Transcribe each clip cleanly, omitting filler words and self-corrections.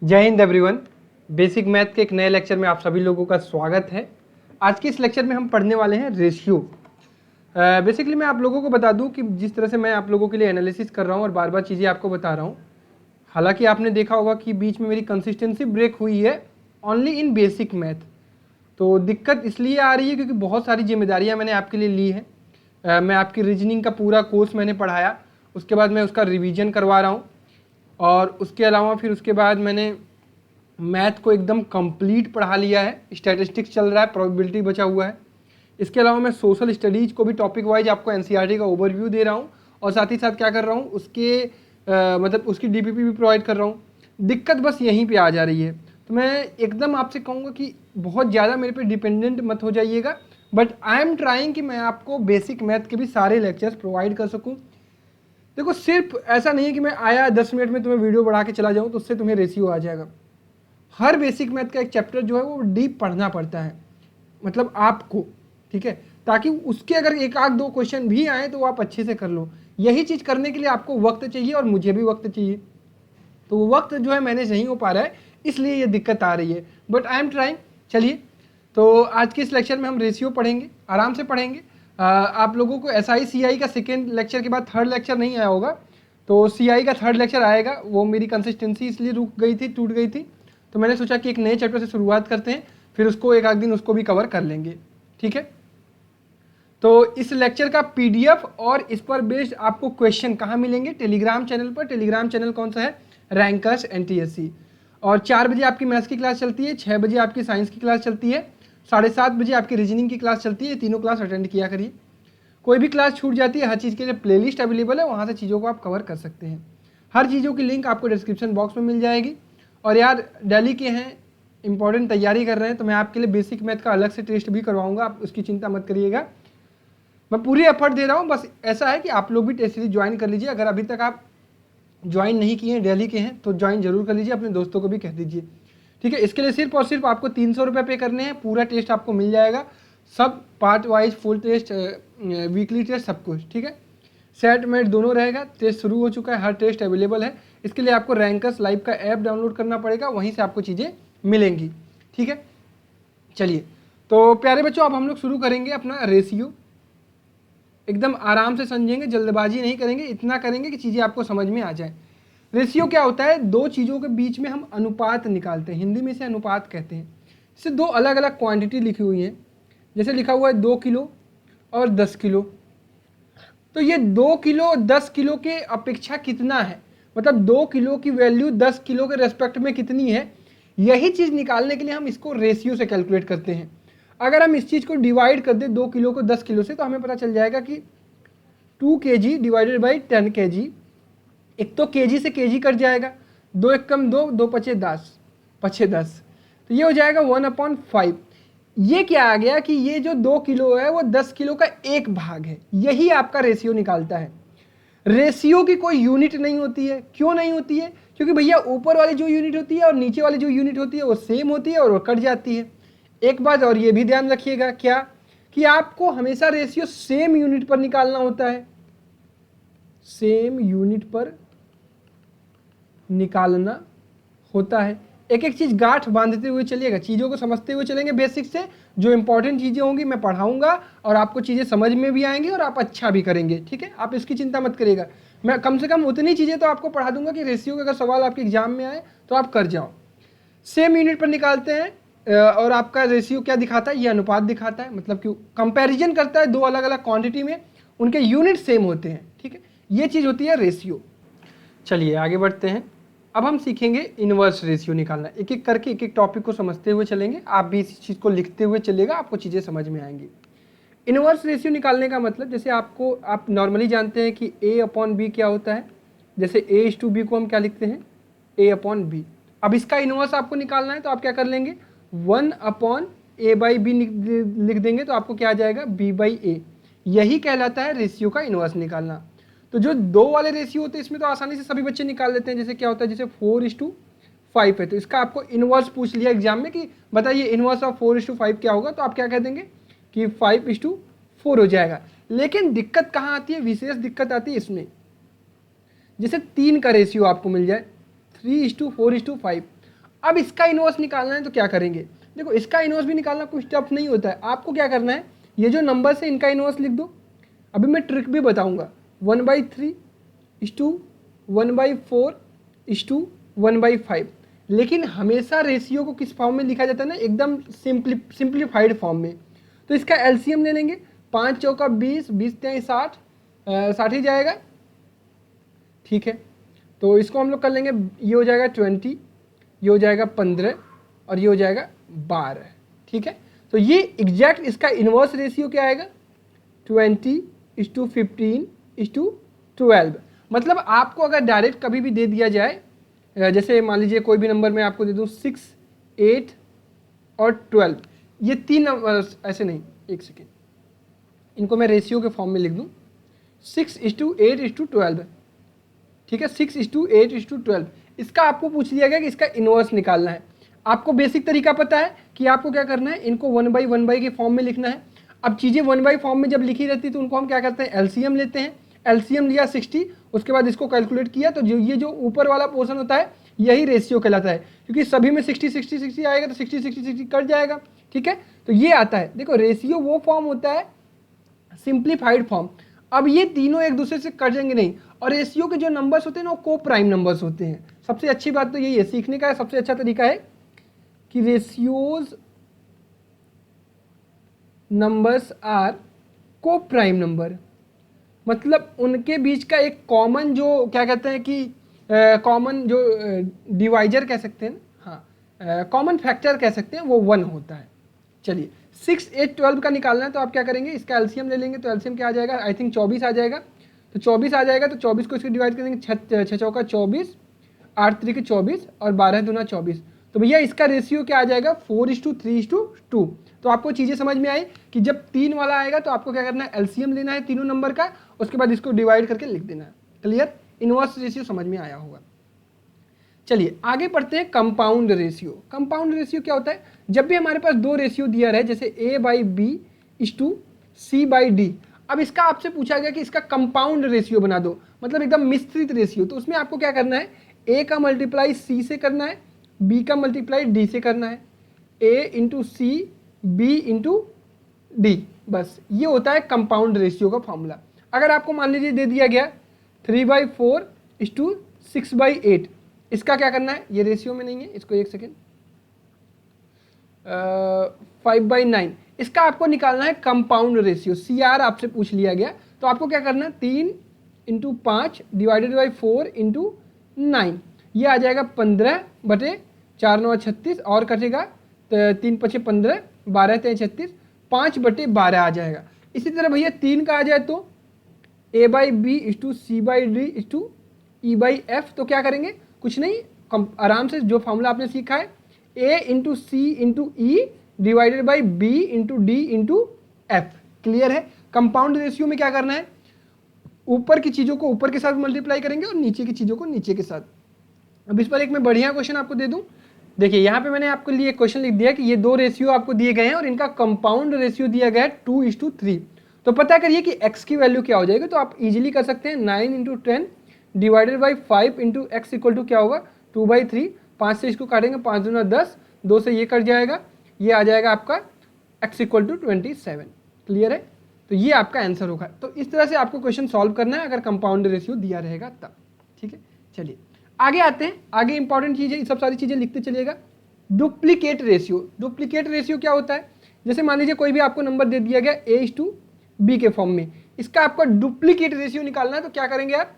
जय Hind everyone. Basic math के एक नए लेक्चर में आप सभी लोगों का स्वागत है। आज के इस लेक्चर में हम पढ़ने वाले हैं रेशियो। बेसिकली मैं आप लोगों को बता दूं कि जिस तरह से मैं आप लोगों के लिए एनालिसिस कर रहा हूं और बार बार चीज़ें आपको बता रहा हूं, हालांकि आपने देखा होगा कि बीच में मेरी कंसिस्टेंसी ब्रेक हुई है ओनली इन बेसिक मैथ। तो दिक्कत इसलिए आ रही है क्योंकि बहुत सारी जिम्मेदारियाँ मैंने आपके लिए ली हैं। मैं आपकी रीजनिंग का पूरा कोर्स मैंने पढ़ाया, उसके बाद मैं उसका रिवीजन करवा रहा हूँ और उसके अलावा फिर उसके बाद मैंने मैथ को एकदम कंप्लीट पढ़ा लिया है। स्टैटिस्टिक्स चल रहा है, प्रोबेबिलिटी बचा हुआ है। इसके अलावा मैं सोशल स्टडीज़ को भी टॉपिक वाइज आपको एनसीईआरटी का ओवरव्यू दे रहा हूँ और साथ ही साथ क्या कर रहा हूँ उसके मतलब उसकी डीपीपी भी प्रोवाइड कर रहा हूँ। दिक्कत बस यहीं पे आ जा रही है। तो मैं एकदम आपसे कहूँगा कि बहुत ज़्यादा मेरे पे डिपेंडेंट मत हो जाइएगा, बट आई एम ट्राइंग कि मैं आपको बेसिक मैथ के भी सारे लेक्चर्स प्रोवाइड कर सकूँ। देखो, सिर्फ ऐसा नहीं है कि मैं आया 10 मिनट में तुम्हें वीडियो बढ़ा के चला जाऊँ तो उससे तुम्हें रेशियो आ जाएगा। हर बेसिक मैथ का एक चैप्टर जो है वो डीप पढ़ना पड़ता है, मतलब आपको, ठीक है, ताकि उसके अगर एक आध दो क्वेश्चन भी आए तो आप अच्छे से कर लो। यही चीज़ करने के लिए आपको वक्त चाहिए और मुझे भी वक्त चाहिए। तो वो वक्त जो है मैनेज नहीं हो पा रहा है, इसलिए ये दिक्कत आ रही है, बट आई एम ट्राइंग। चलिए, तो आज के इस लेक्चर में हम रेशियो पढ़ेंगे, आराम से पढ़ेंगे। आप लोगों को SI CI का सेकेंड लेक्चर के बाद थर्ड लेक्चर नहीं आया होगा, तो CI का थर्ड लेक्चर आएगा। वो मेरी कंसिस्टेंसी इसलिए रुक गई थी, टूट गई थी, तो मैंने सोचा कि एक नए चैप्टर से शुरुआत करते हैं, फिर उसको एक आध दिन उसको भी कवर कर लेंगे, ठीक है। तो इस लेक्चर का PDF और इस पर बेस्ड आपको क्वेश्चन कहाँ मिलेंगे? टेलीग्राम चैनल पर। टेलीग्राम चैनल कौन सा है? Rankers NTSC। और 4 बजे आपकी मैथ्स की क्लास चलती है, 6 बजे आपकी साइंस की क्लास चलती है, 7:30 बजे आपकी रीजनिंग की क्लास चलती है। तीनों क्लास अटेंड किया करिए। कोई भी क्लास छूट जाती है, हर चीज़ के लिए प्लेलिस्ट अवेलेबल है, वहाँ से चीज़ों को आप कवर कर सकते हैं। हर चीज़ों की लिंक आपको डिस्क्रिप्शन बॉक्स में मिल जाएगी। और यार, दिल्ली के हैं, इंपॉर्टेंट तैयारी कर रहे हैं, तो मैं आपके लिए बेसिक मैथ का अलग से टेस्ट भी करवाऊंगा, आप उसकी चिंता मत करिएगा। मैं पूरी एफर्ट दे रहा हूँ। बस ऐसा है कि आप लोग भी टेस्ट सीरीज ज्वाइन कर लीजिए। अगर अभी तक आप ज्वाइन नहीं किए हैं, दिल्ली के हैं, तो ज्वाइन जरूर कर लीजिए, अपने दोस्तों को भी कह दीजिए, ठीक है। इसके लिए सिर्फ और सिर्फ आपको 300 रुपये पे करने हैं, पूरा टेस्ट आपको मिल जाएगा, सब part wise, full test, weekly test, सब कुछ, ठीक है। सेट मेट दोनों रहेगा। टेस्ट शुरू हो चुका है, हर टेस्ट अवेलेबल है। इसके लिए आपको रैंकर्स लाइव का ऐप डाउनलोड करना पड़ेगा, वहीं से आपको चीज़ें मिलेंगी, ठीक है। चलिए, तो प्यारे बच्चों, अब हम लोग शुरू करेंगे अपना रेशियो। एकदम आराम से समझेंगे, जल्दबाजी नहीं करेंगे, इतना करेंगे कि चीज़ें आपको समझ में आ जाए। रेशियो क्या होता है? दो चीज़ों के बीच में हम अनुपात निकालते हैं, हिंदी में इसे अनुपात कहते हैं। जैसे दो अलग अलग क्वांटिटी लिखी हुई हैं, जैसे लिखा हुआ है 2 किलो और 10 किलो, तो ये 2 किलो और 10 किलो के अपेक्षा कितना है, मतलब 2 किलो की वैल्यू 10 किलो के रेस्पेक्ट में कितनी है, यही चीज़ निकालने के लिए हम इसको रेशियो से कैलकुलेट करते हैं। अगर हम इस चीज़ को डिवाइड कर दें 2 किलो को 10 किलो से, तो हमें पता चल जाएगा कि 2 kg डिवाइडेड बाई 10 kg। एक तो kg से kg कट जाएगा, 2 एक कम 2, 2 पचे 10, पचे 10, तो ये हो जाएगा 1/5। ये क्या आ गया कि ये जो 2 किलो है वो 10 किलो का एक भाग है। यही आपका रेशियो निकालता है। रेशियो की कोई यूनिट नहीं होती है। क्यों नहीं होती है? क्योंकि भैया ऊपर वाली जो यूनिट होती है और नीचे वाली जो यूनिट होती है वो सेम होती है और वो कट जाती है। एक बात और ये भी ध्यान रखिएगा, क्या कि आपको हमेशा रेशियो सेम यूनिट पर निकालना होता है, सेम यूनिट पर निकालना होता है। एक एक चीज़ गांठ बांधते हुए चलिएगा, चीज़ों को समझते हुए चलेंगे बेसिक से। जो इंपॉर्टेंट चीज़ें होंगी मैं पढ़ाऊंगा और आपको चीज़ें समझ में भी आएंगी और आप अच्छा भी करेंगे, ठीक है। आप इसकी चिंता मत करिएगा, मैं कम से कम उतनी चीज़ें तो आपको पढ़ा दूंगा कि रेशियो का अगर सवाल आपके एग्जाम में आए तो आप कर जाओ। सेम यूनिट पर निकालते हैं और आपका रेशियो क्या दिखाता है? ये अनुपात दिखाता है, मतलब क्यों कंपैरिजन करता है दो अलग अलग क्वांटिटी में, उनके यूनिट सेम होते हैं, ठीक है। ये चीज़ होती है रेशियो। चलिए आगे बढ़ते हैं। अब हम सीखेंगे इनवर्स रेशियो निकालना। एक एक करके एक एक टॉपिक को समझते हुए चलेंगे, आप भी इस चीज़ को लिखते हुए चलिएगा, आपको चीज़ें समझ में आएंगी। इनवर्स रेशियो निकालने का मतलब, जैसे आप नॉर्मली जानते हैं कि A/B क्या होता है। जैसे A/B को हम क्या लिखते हैं? A/B। अब इसका इनवर्स आपको निकालना है तो आप क्या कर लेंगे? 1/A/B लिख देंगे, तो आपको क्या आ जाएगा? B/A। यही कहलाता है रेशियो का इनवर्स निकालना। तो जो दो वाले रेशियो होते हैं इसमें तो आसानी से सभी बच्चे निकाल लेते हैं। जैसे क्या होता है, जैसे 4:5 है, तो इसका आपको इनवर्स पूछ लिया एग्जाम में कि बताइए इनवर्स ऑफ 4:5 क्या होगा, तो आप क्या कह देंगे कि 5:4 हो जाएगा। लेकिन दिक्कत कहाँ आती है? विशेष दिक्कत आती है इसमें। जैसे 3 का रेशियो आपको मिल जाए, 3:4:5, अब इसका इनवर्स निकालना है तो क्या करेंगे, देखो इसका इनवर्स भी निकालना कुछ टफ नहीं होता है। आपको क्या करना है, ये जो नंबर्स है इनका इनवर्स लिख दो। अभी मैं ट्रिक भी बताऊंगा, 1/3:1/4:1/5, लेकिन हमेशा रेशियो को किस फॉर्म में लिखा जाता है ना, एकदम सिंप्लीफाइड फॉर्म में। तो इसका एलसीएम ले लेंगे, 5 चौका 20, 20 तिहाई 60, 60 ही जाएगा, ठीक है। तो इसको हम लोग कर लेंगे, ये हो जाएगा 20, ये हो जाएगा 15 और ये हो जाएगा 12, ठीक है। तो ये एग्जैक्ट इसका इन्वर्स रेशियो क्या आएगा, 20:15:12। मतलब आपको अगर डायरेक्ट कभी भी दे दिया जाए, जैसे मान लीजिए कोई भी नंबर मैं आपको दे दूँ 6, 8 और 12, ये 3 नंबर, ऐसे नहीं, एक सेकेंड, इनको मैं रेशियो के फॉर्म में लिख दूँ, 6:8:12, ठीक है, 6:8:12। इसका आपको पूछ लिया गया कि इसका इन्वर्स निकालना है। आपको बेसिक तरीका पता है कि आपको क्या करना है, इनको 1/1 के फॉर्म में लिखना है। अब चीज़ें 1 फॉर्म में जब लिखी रहती है तो उनको हम क्या करते हैं, एलसीएम लेते हैं। एलसीएम लिया 60, उसके बाद इसको कैलकुलेट किया, तो ये जो ऊपर वाला पोर्शन होता है यही रेशियो कहलाता है, क्योंकि सभी में 60 60 60 आएगा तो 60 60 60 कट जाएगा, ठीक है। तो ये आता है, देखो रेशियो वो फॉर्म होता है सिंप्लीफाइड फॉर्म। अब ये तीनों एक दूसरे से कट जाएंगे नहीं, और रेशियो के जो नंबर्स होते हैं ना वो को प्राइम नंबर्स होते हैं। सबसे अच्छी बात तो यही है, सीखने का सबसे अच्छा तरीका है कि रेशियोज नंबर्स आर को प्राइम नंबर, मतलब उनके बीच का एक कॉमन जो क्या कहते हैं कि कॉमन जो डिवाइजर कह सकते हैं, हाँ कॉमन फैक्टर कह सकते हैं, वो 1 होता है। चलिए 6, 8, 12 का निकालना है तो आप क्या करेंगे, इसका एलसीएम ले लेंगे। तो एलसीएम क्या आ जाएगा, आई थिंक 24 आ जाएगा। तो 24 आ जाएगा, तो 24 को इसको डिवाइड करेंगे, 6 चौका 24, 8 त्रिक 24 और 12 दूना 24। तो भैया इसका रेशियो क्या आ जाएगा, 4:3:2। तो आपको चीज़ें समझ में आई कि जब 3 वाला आएगा तो आपको क्या करना है, एलसीएम लेना है तीनों नंबर का, उसके बाद इसको डिवाइड करके लिख देना है। क्लियर, इनवर्स रेशियो समझ में आया होगा। चलिए आगे पढ़ते हैं कंपाउंड रेशियो। कंपाउंड रेशियो क्या होता है, जब भी हमारे पास दो रेशियो दिया रहे, जैसे A/B:C/D। अब इसका आपसे पूछा गया कि इसका कंपाउंड रेशियो बना दो, मतलब एकदम मिश्रित रेशियो। तो उसमें आपको क्या करना है, A का मल्टीप्लाई C से करना है, B का मल्टीप्लाई D से करना है, A/C B/D, बस ये होता है कंपाउंड रेशियो का फॉर्मूला। अगर आपको मान लीजिए दे दिया गया 3/4:6/8, इसका क्या करना है, ये रेशियो में नहीं है, इसको एक सेकेंड, 5/9, इसका आपको निकालना है कंपाउंड रेशियो। CR आपसे पूछ लिया गया, तो आपको क्या करना है, 3 × 5 डिवाइडेड बाई 4 × 9, ये आ जाएगा 15/4×9=36, और कटेगा 3×5 = 15, 12×3=36, 5/12 आ जाएगा। इसी तरह भैया 3 का आ जाए तो A/B:C/D:E/F, तो क्या करेंगे, कुछ नहीं, आराम से जो फॉर्मूला आपने सीखा है, A/C/E divided by B/D/F। Clear है। कंपाउंड रेशियो में क्या करना है, ऊपर की चीज़ों को ऊपर के साथ मल्टीप्लाई करेंगे और नीचे की चीज़ों को नीचे के साथ। अब इस पर एक मैं बढ़िया क्वेश्चन आपको दे दूं, देखिए यहाँ पे मैंने आपके लिए क्वेश्चन लिख दिया कि ये दो रेशियो आपको दिए गए हैं और इनका कंपाउंड रेशियो दिया गया है 2:3। तो पता करिए कि x की वैल्यू क्या हो जाएगी। तो आप इजीली कर सकते हैं, 9 × 10 divided by 5 × x equal to क्या होगा, 2/3। 5 से इसको काटेंगे, 5 दूना 10, 2 से ये कट जाएगा, ये आ जाएगा आपका x इक्वल टू 27। क्लियर है, तो ये आपका आंसर होगा। तो इस तरह से आपको क्वेश्चन सॉल्व करना है अगर कंपाउंड रेशियो दिया रहेगा तब। ठीक है, चलिए आगे आते हैं। आगे इंपॉर्टेंट चीज़ें, सब सारी चीज़ें लिखते चलिएगा। Duplicate ratio. डुप्लीकेट रेशियो क्या होता है, जैसे मान लीजिए कोई भी आपको नंबर दे दिया गया A/B के फॉर्म में, इसका आपका डुप्लीकेट रेशियो निकालना है। तो क्या करेंगे आप,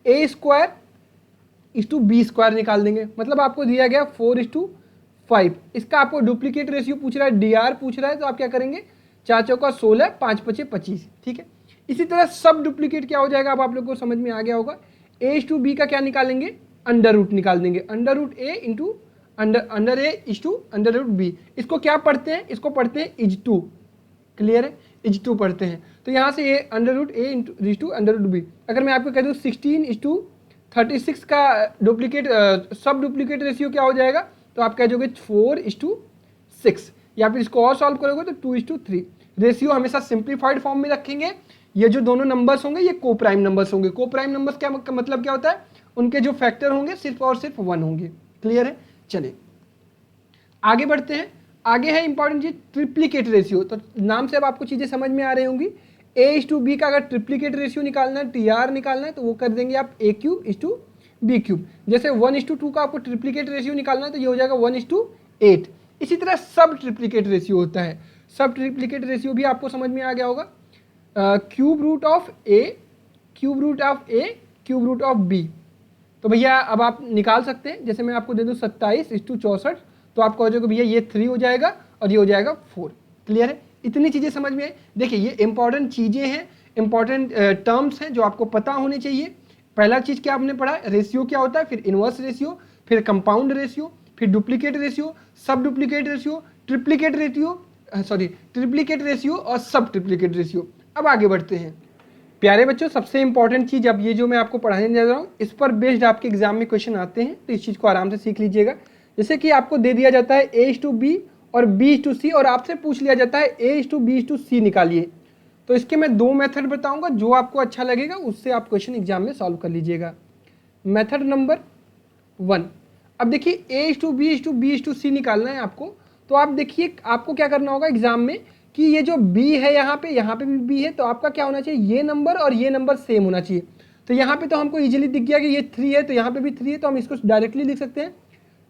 A²:B² निकाल देंगे। मतलब आपको दिया गया 4:5, इसका आपको डुप्लीकेट रेशियो पूछ रहा है, DR पूछ रहा है, तो आप क्या करेंगे, 4 चौका 16, 5 पचे 25। ठीक है, इसी तरह सब डुप्लीकेट क्या हो जाएगा, अब आप लोग को समझ में आ गया होगा। A/B का क्या निकालेंगे, अंडर रूट निकाल देंगे, √A/B। इसको क्या पढ़ते हैं, इसको पढ़ते हैं इज2। क्लियर है, इज2 पढ़ते हैं। तो यहाँ से A √A/√B। अगर मैं आपको कह दूँ 16:36 का डुप्लीकेट सब डुप्लीकेट रेशियो क्या हो जाएगा, तो आप कह दोगे 4:6, या फिर इसको और सॉल्व करोगे तो 2:3। रेशियो हमेशा सिंप्लीफाइड फॉर्म में रखेंगे। ये जो दोनों नंबर्स होंगे ये को प्राइम नंबर्स होंगे। को प्राइम नंबर्स क्या मतलब क्या होता है, उनके जो फैक्टर होंगे सिर्फ और सिर्फ 1 होंगे। क्लियर है, चलिए आगे बढ़ते हैं। आगे है इंपॉर्टेंट चीज ट्रिप्लीकेट रेशियो। तो नाम से अब आपको चीजें समझ में आ रही होंगी। A/B का अगर ट्रिप्लीकेट रेशियो निकालना है, TR निकालना है, तो वो कर देंगे आप A³ जैसे 1:2 का आपको ट्रिप्लीकेट रेशियो निकालना है तो ये हो जाएगा 1:8। इसी तरह सब ट्रिप्लीकेट रेशियो होता है। सब ट्रिप्लीकेट रेशियो भी आपको समझ में आ गया होगा। Cube root of A cube root of B। तो भैया अब आप निकाल सकते हैं। जैसे मैं आपको दे दूं 27:64, तो आप कहोगे भैया ये 3 हो जाएगा और ये हो जाएगा 4। क्लियर है? इतनी चीज़ें समझ में आई। देखिए ये इंपॉर्टेंट चीज़ें हैं, इंपॉर्टेंट टर्म्स हैं जो आपको पता होने चाहिए। पहला चीज़ क्या आपने पढ़ा, रेशियो क्या होता है, फिर इनवर्स रेशियो, फिर कंपाउंड रेशियो, फिर डुप्लीकेट रेशियो, सब डुप्लीकेट रेशियो, ट्रिप्लीकेट रेशियो और सब ट्रिप्लीकेट रेशियो। अब आगे बढ़ते हैं प्यारे बच्चों। सबसे इंपॉर्टेंट चीज़ अब ये जो मैं आपको पढ़ाने जा रहा हूँ, इस पर बेस्ड आपके एग्जाम में क्वेश्चन आते हैं, तो इस चीज़ को आराम से सीख लीजिएगा। जैसे कि आपको दे दिया जाता है A/B और B/C और आपसे पूछ लिया जाता है A/B/C निकालिए। तो इसके मैं 2 मेथड बताऊंगा, जो आपको अच्छा लगेगा उससे आप क्वेश्चन एग्जाम में सॉल्व कर लीजिएगा। मेथड नंबर 1, अब देखिए A/B/C निकालना है आपको। तो आप देखिए आपको क्या करना होगा एग्जाम में कि ये जो B है यहाँ पे भी B है, तो आपका क्या होना चाहिए, ये नंबर और ये नंबर सेम होना चाहिए। तो यहाँ पे तो हमको इजीली दिख गया कि ये 3 है, तो यहाँ पे भी 3 है, तो हम इसको डायरेक्टली लिख सकते हैं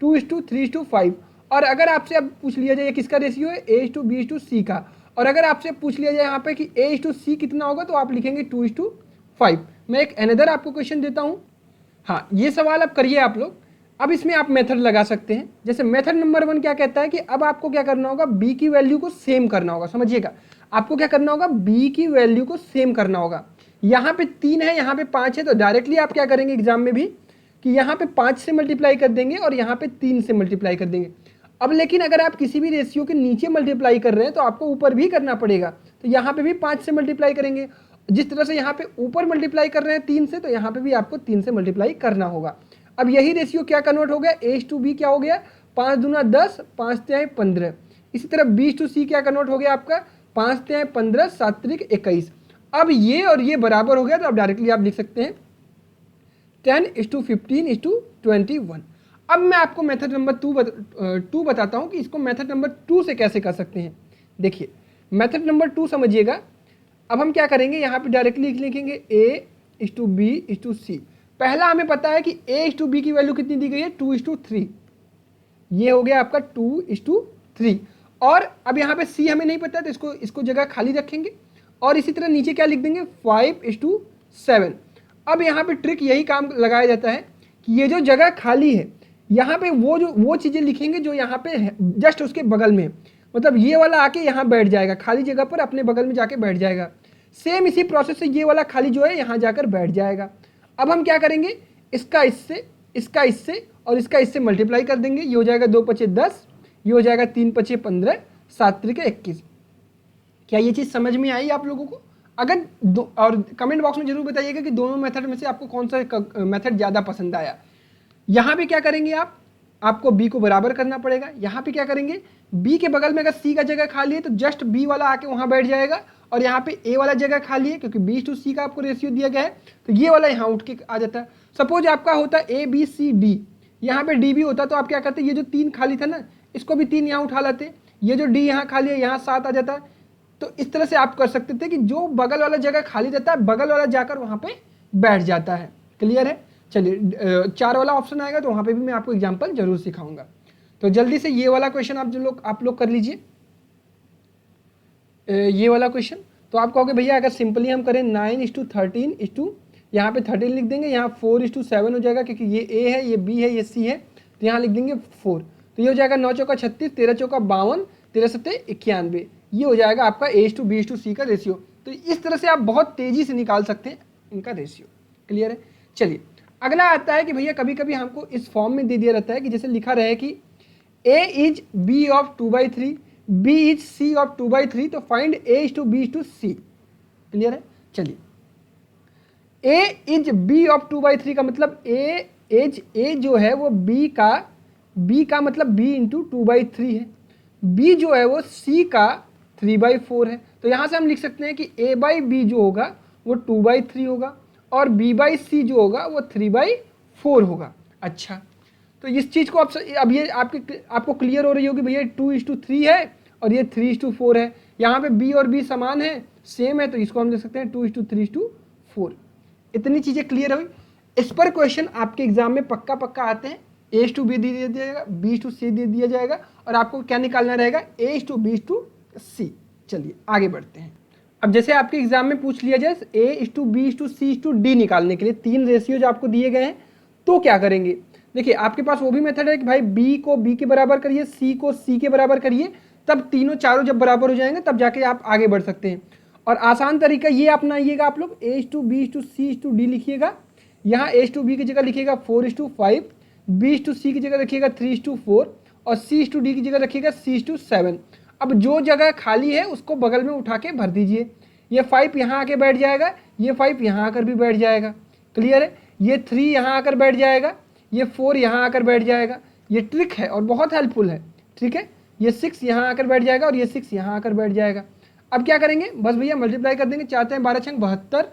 2:3:5। और अगर आपसे अब पूछ लिया जाए किसका रेशियो है, A/B/C का, और अगर आपसे पूछ लिया जाए यहाँ पे कि A/C कितना होगा, तो आप लिखेंगे 2:5। मैं एक अनदर आपको क्वेश्चन देता हूँ। हाँ, ये सवाल अब करिए आप लोग। अब इसमें आप मेथड लगा सकते हैं। जैसे मेथड नंबर 1 क्या कहता है कि अब आपको क्या करना होगा, B की वैल्यू को सेम करना होगा। समझिएगा, आपको क्या करना होगा, B की वैल्यू को सेम करना होगा। यहाँ पे 3 है, यहाँ पे 5 है, तो डायरेक्टली आप क्या करेंगे एग्जाम में भी कि यहाँ पे 5 से मल्टीप्लाई कर देंगे और यहाँ पे 3 से मल्टीप्लाई कर देंगे। अब लेकिन अगर आप किसी भी रेशियो के नीचे मल्टीप्लाई कर रहे हैं तो आपको ऊपर भी करना पड़ेगा। तो यहाँ पे भी 5 से मल्टीप्लाई करेंगे। जिस तरह से यहाँ पे ऊपर मल्टीप्लाई कर रहे हैं 3 से, तो यहाँ पे भी आपको 3 से मल्टीप्लाई करना होगा। अब यही रेशियो क्या कन्वर्ट हो गया, A/B क्या हो गया, 5 दूना 10, 5 तिहाई 15। इसी तरह B/C क्या कन्वर्ट हो गया आपका, 5 तिहाई 15, 7 त्रिक 21। अब ये और ये बराबर हो गया, तो अब डायरेक्टली आप लिख सकते हैं 10:15:21। अब मैं आपको मेथड नंबर 2 बताता हूँ कि इसको मेथड नंबर 2 से कैसे कर सकते हैं। देखिए मेथड नंबर 2 समझिएगा। अब हम क्या करेंगे, यहाँ पे डायरेक्टली लिखेंगे A/B/C। पहला हमें पता है कि A/B की वैल्यू कितनी दी गई है, 2:3। ये हो गया आपका 2:3। और अब यहाँ पे C हमें नहीं पता है, तो इसको जगह खाली रखेंगे। और इसी तरह नीचे क्या लिख देंगे, 5:7। अब यहाँ पे ट्रिक यही काम लगाया जाता है कि ये जो जगह खाली है यहाँ पे वो चीज़ें लिखेंगे जो यहाँ पे जस्ट उसके बगल में, मतलब ये वाला आके यहाँ बैठ जाएगा, खाली जगह पर अपने बगल में जाके बैठ जाएगा। सेम इसी प्रोसेस से ये वाला खाली जो है यहाँ जाकर बैठ जाएगा। अब हम क्या करेंगे, इसका इससे और इसका इससे मल्टीप्लाई कर देंगे। ये हो जाएगा 2×5=10, ये हो जाएगा 3×5=15, 7 त्रिक 21। क्या ये चीज़ समझ में आई आप लोगों को? अगर और कमेंट बॉक्स में जरूर बताइएगा कि दोनों मेथड में से आपको कौन सा मेथड ज़्यादा पसंद आया। यहाँ पे क्या करेंगे आपको B को बराबर करना पड़ेगा। यहाँ पे क्या करेंगे, B के बगल में अगर C का जगह खाली है तो जस्ट B वाला आके वहाँ बैठ जाएगा, और यहाँ पे A वाला जगह खाली है क्योंकि B/C का आपको रेशियो दिया गया है, तो ये वाला यहाँ उठ के आ जाता है। सपोज आपका होता है A B C D, यहाँ पे D भी होता तो आप क्या करते, ये जो 3 खाली था ना, इसको भी 3 यहाँ उठा लाते, ये जो D यहाँ खाली है यहाँ 7 आ जाता है। तो इस तरह से आप कर सकते थे कि जो बगल वाला जगह खाली रहता है बगल वाला जाकर वहाँ पे बैठ जाता है। क्लियर है? चलिए 4 वाला ऑप्शन आएगा तो वहाँ पे भी मैं आपको एग्जांपल जरूर सिखाऊंगा। तो जल्दी से ये वाला क्वेश्चन आप लोग कर लीजिए। ये वाला क्वेश्चन तो आप कहोगे भैया अगर सिंपली हम करें 9:13 यहाँ पे 13 लिख देंगे, यहाँ 4:7 हो जाएगा क्योंकि ये A है, ये B है, ये C है, तो यहाँ लिख देंगे 4। तो ये हो जाएगा 9 चौका 36, 13 चौका 52, 13 सत्ते 91। ये हो जाएगा आपका A/B/C का रेशियो। तो इस तरह से आप बहुत तेज़ी से निकाल सकते हैं इनका रेशियो। क्लियर है? चलिए अगला आता है कि भैया कभी कभी हमको इस फॉर्म में दे दिया रहता है कि जैसे लिखा रहे कि A is B of 2/3, B is C of 2/3, तो फाइंड A/B/C। क्लियर है? चलिए A is B of 2/3 का मतलब A जो है वो B का मतलब B into 2/3 है, B जो है वो C का 3/4 है। तो यहाँ से हम लिख सकते हैं कि A/B जो होगा वो 2/3 होगा और B/C जो होगा वो 3/4 होगा। अच्छा, तो इस चीज़ को अब ये आपको क्लियर हो रही होगी भैया 2:3 है और ये 3:4 है। यहाँ पे बी और बी समान है, सेम है, तो इसको हम लिख सकते हैं 2:3:4। इतनी चीज़ें क्लियर हुई। इस पर क्वेश्चन आपके एग्जाम में पक्का पक्का आते हैं। A:B दे दिया जाएगा, B:C दे दिया जाएगा और आपको क्या निकालना रहेगा, A:B:C। चलिए आगे बढ़ते हैं। अब जैसे आपके एग्जाम में पूछ लिया जाए A:B:C:D निकालने के लिए 3 रेशियोज आपको दिए गए हैं, तो क्या करेंगे। देखिए आपके पास वो भी मेथड है कि भाई B को B के बराबर करिए, C को C के बराबर करिए, तब तीनों चारों जब बराबर हो जाएंगे तब जाके आप आगे बढ़ सकते हैं। और आसान तरीका ये अपनाइएगा, आप लोग A:B:C:D लिखिएगा। यहाँ A:B की जगह लिखिएगा 4:5, B:C की जगह रखिएगा 3:4 और C:D की जगह रखिएगा 6:7। अब जो जगह खाली है उसको बगल में उठा के भर दीजिए। ये 5 यहाँ आके बैठ जाएगा, ये 5 यहाँ आकर भी बैठ जाएगा। क्लियर है। ये 3 यहाँ आकर बैठ जाएगा, ये 4 यहाँ आकर बैठ जाएगा। ये ट्रिक है और बहुत हेल्पफुल है। ठीक है। ये 6 यहाँ आकर बैठ जाएगा और ये 6 यहाँ आकर बैठ जाएगा। अब क्या करेंगे, बस भैया मल्टीप्लाई कर देंगे। 4 × 12 = 72,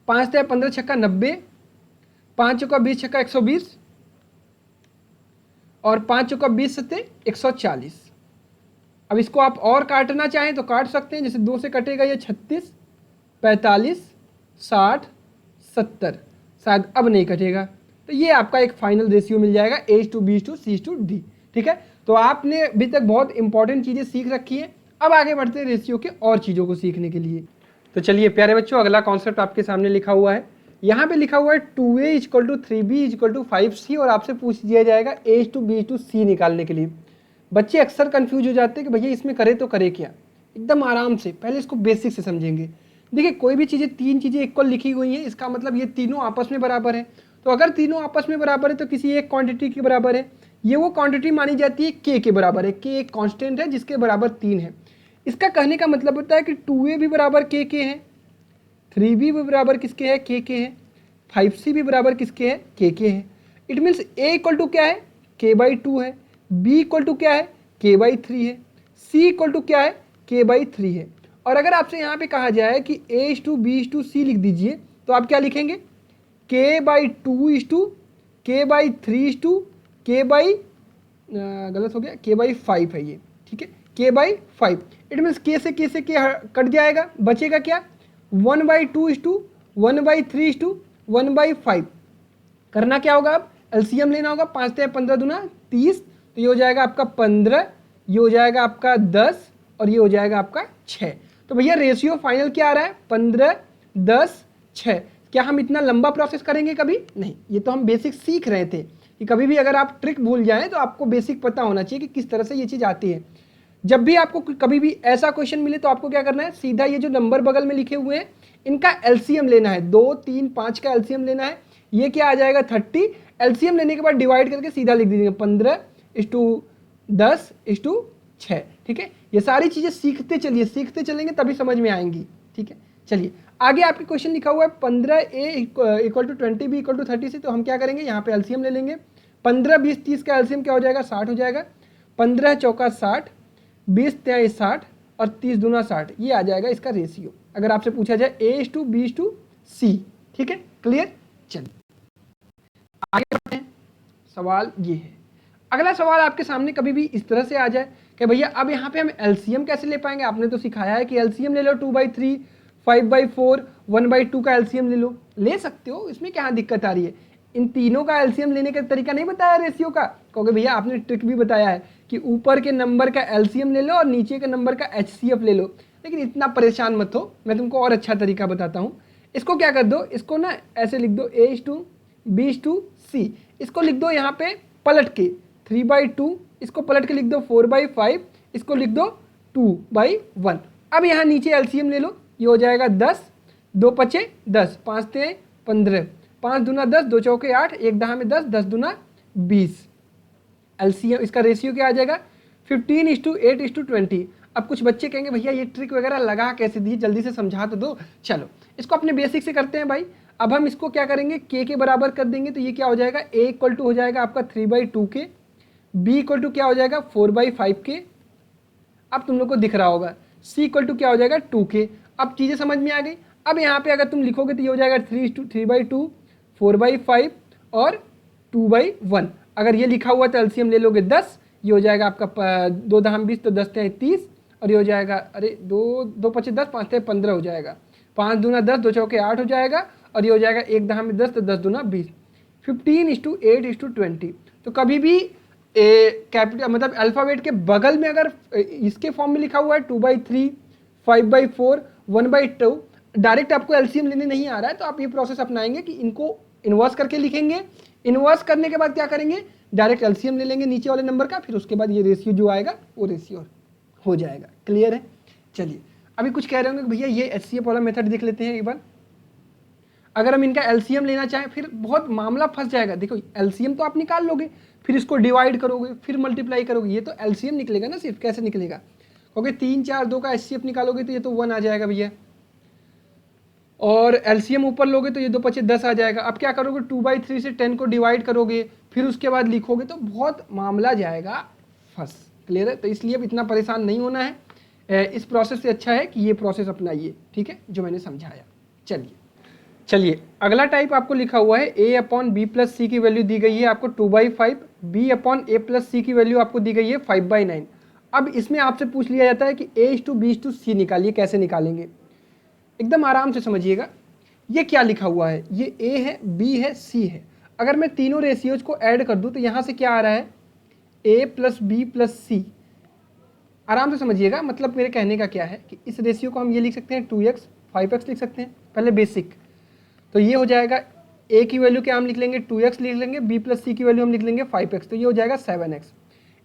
5 × 15 = 90, 5 × 20 = 120 और 5 × 20 = 140। अब इसको आप और काटना चाहें तो काट सकते हैं। जैसे 2 से कटेगा ये 36, 45, 60, 70, शायद अब नहीं कटेगा। तो ये आपका एक फाइनल रेशियो मिल जाएगा A:B:C:D। ठीक है। तो आपने अभी तक बहुत इंपॉर्टेंट चीज़ें सीख रखी हैं। अब आगे बढ़ते हैं रेशियो के और चीज़ों को सीखने के लिए। तो चलिए प्यारे बच्चों, अगला कॉन्सेप्ट आपके सामने लिखा हुआ है। यहाँ पे लिखा हुआ है 2A = 3B = 5C और आपसे पूछ दिया जाएगा A:B:C निकालने के लिए। बच्चे अक्सर कंफ्यूज हो जाते हैं कि भैया इसमें करे तो करे क्या। एकदम आराम से पहले इसको बेसिक से समझेंगे। देखिए कोई भी चीज़ें, 3 चीज़ें इक्वल लिखी हुई हैं, इसका मतलब ये तीनों आपस में बराबर है। तो अगर तीनों आपस में बराबर है तो किसी एक क्वांटिटी के बराबर है। ये वो क्वांटिटी मानी जाती है K के बराबर है। K एक कांस्टेंट है जिसके बराबर 3 है। इसका कहने का मतलब होता है कि 2A भी बराबर K है, 3B भी बराबर किसके है, K है, 5C भी बराबर किसके है, K है। इट मीन्स A = क्या है, K/2 है, B = क्या है, K/3 है, C = क्या है, K/3 है। और अगर आपसे यहाँ पे कहा जाए कि A:B:C लिख दीजिए तो आप क्या लिखेंगे, K/2 K/3 गलत हो गया, K/5 है ये। ठीक है, K/5। इट मीन्स K से K कट जाएगा, बचेगा क्या, 1/2 1/3 1/5। करना क्या होगा, अब एलसीएम लेना होगा। 5 × 15 = 30, तो ये हो जाएगा आपका 15, ये हो जाएगा आपका 10 और ये हो जाएगा आपका 6। तो भैया रेशियो फाइनल क्या आ रहा है, 15, 10, 6। क्या हम इतना लंबा प्रोसेस करेंगे कभी नहीं, ये तो हम बेसिक सीख रहे थे कि कभी भी अगर आप ट्रिक भूल जाएं तो आपको बेसिक पता होना चाहिए कि किस तरह से ये चीज़ आती है। जब भी आपको कभी भी ऐसा क्वेश्चन मिले तो आपको क्या करना है, सीधा ये जो नंबर बगल में लिखे हुए हैं इनका एलसीएम लेना है। 2, 3, 5 का एलसीएम लेना है। ये क्या आ जाएगा, 30। एलसीएम लेने के बाद डिवाइड करके सीधा लिख दीजिएगा 15:10:6। ठीक है। ये सारी चीज़ें सीखते चलिए, सीखते चलेंगे तभी समझ में आएंगी। ठीक है। चलिए आगे आपके क्वेश्चन लिखा हुआ है 15A = 20B = 30 से, तो हम क्या करेंगे, यहाँ पे एलसीएम ले लेंगे। 15, 20, 30 का एलसीएम क्या हो जाएगा, 60 हो जाएगा। 15 × 4 = 60, 20 × 3 = 60 और 30 × 2 = 60। ये आ जाएगा इसका रेशियो अगर आपसे पूछा जाए A:B:C। ठीक है, क्लियर। चलिए आगे बढ़ते हैं। सवाल ये है, अगला सवाल आपके सामने कभी भी इस तरह से आ जाए कि भैया अब यहाँ पे हम एलसीएम कैसे ले पाएंगे। आपने तो सिखाया है कि एलसीएम ले लो 2/3, 5/4, 1/2 का एलसीएम ले लो। ले सकते हो, इसमें क्या दिक्कत आ रही है। इन तीनों का एलसीएम लेने का तरीका नहीं बताया रेशियो का, क्योंकि भैया आपने ट्रिक भी बताया है कि ऊपर के नंबर का एलसीएम ले लो और नीचे के नंबर का एचसीएफ ले लो। लेकिन इतना परेशान मत हो, मैं तुमको और अच्छा तरीका बताता हूँ। इसको क्या कर दो, इसको ना ऐसे लिख दो A:B:C। इसको लिख दो यहाँ पे पलट के 3/2, इसको पलट के लिख दो 4/5, इसको लिख दो 2/1। अब यहाँ नीचे एलसीएम ले लो, ये हो जाएगा 10, 2 × 5 = 10, 5 × 3 = 15, 5 दूना 10, 2 चौके 8, 1 दहा में 10, 10 दूना 20। एलसीएम इसका रेशियो क्या आ जाएगा, 15:8:20। अब कुछ बच्चे कहेंगे भैया ये ट्रिक वगैरह लगा कैसे दी, जल्दी से समझा तो दो। चलो इसको अपने बेसिक से करते हैं भाई। अब हम इसको क्या करेंगे, K के बराबर कर देंगे, तो ये क्या हो जाएगा, A = हो जाएगा आपका 3/2 के, B = क्या हो जाएगा 4/5 के। अब तुम लोग को दिख रहा होगा C = क्या हो जाएगा 2 के। अब चीज़ें समझ में आ गई। अब यहाँ पे अगर तुम लिखोगे तो ये हो जाएगा 3/2, 4/5 और 2/1। अगर ये लिखा हुआ तो एलसीएम ले लोगे 10, ये हो जाएगा आपका 2 दहम 20 तो 10 × 30, और ये हो जाएगा, अरे 2 × 5 = 10, 5 × 15 हो जाएगा, 5 दूना 10, 2 चौके 8 हो जाएगा, और ये हो जाएगा 1 दहम 10 तो 10 दूना 20, 15:8:20। तो कभी भी कैपिटल मतलब अल्फ़ाबेट के बगल में अगर इसके फॉर्म में लिखा हुआ है 2/3, 5/4, 1/2, डायरेक्ट आपको एलसीएम लेने नहीं आ रहा है, तो आप ये प्रोसेस अपनाएंगे कि इनको इन्वर्स करके लिखेंगे। इन्वर्स करने के बाद क्या करेंगे, डायरेक्ट एलसीएम ले लेंगे नीचे वाले नंबर का, फिर उसके बाद ये रेशियो जो आएगा वो रेशियो हो जाएगा। क्लियर है? चलिए, अभी कुछ कह रहे होंगे भैया ये एचसीएफ वाला मेथड देख लेते हैं एक बार। अगर हम इनका एलसीएम लेना चाहें फिर बहुत मामला फंस जाएगा। देखो एलसीएम तो आप निकाल लोगे, फिर इसको डिवाइड करोगे, फिर मल्टीप्लाई करोगे, ये तो एलसीएम निकलेगा ना सिर्फ, कैसे निकलेगा? क्योंकि 3, 4, 2 का एचसीएफ निकालोगे तो ये तो 1 आ जाएगा भैया, और एलसीएम ऊपर लोगे तो ये 2 × 5 = 10 आ जाएगा। अब क्या करोगे, 2/3 से 10 को डिवाइड करोगे, फिर उसके बाद लिखोगे, तो बहुत मामला जाएगा फंस। क्लियर है? तो इसलिए अब इतना परेशान नहीं होना है, इस प्रोसेस से अच्छा है कि ये प्रोसेस अपनाइए, ठीक है, जो मैंने समझाया। चलिए अगला टाइप आपको लिखा हुआ है a/b+c की वैल्यू दी गई है आपको 2/5, b/a+c की वैल्यू आपको दी गई है 5/9। अब इसमें आपसे पूछ लिया जाता है कि a/b/c निकालिए, कैसे निकालेंगे? एकदम आराम से समझिएगा, ये क्या लिखा हुआ है, ये a है, b है, c है। अगर मैं तीनों रेशियोज को ऐड कर दूं तो यहाँ से क्या आ रहा है, a+b+c। आराम से समझिएगा, मतलब मेरे कहने का क्या है कि इस रेशियो को हम ये लिख सकते हैं 2x, 5x लिख सकते हैं। पहले बेसिक, तो ये हो जाएगा a की वैल्यू क्या हम लिख लेंगे 2x लिख लेंगे, b+c की वैल्यू हम लिख लेंगे 5x, तो ये हो जाएगा 7x।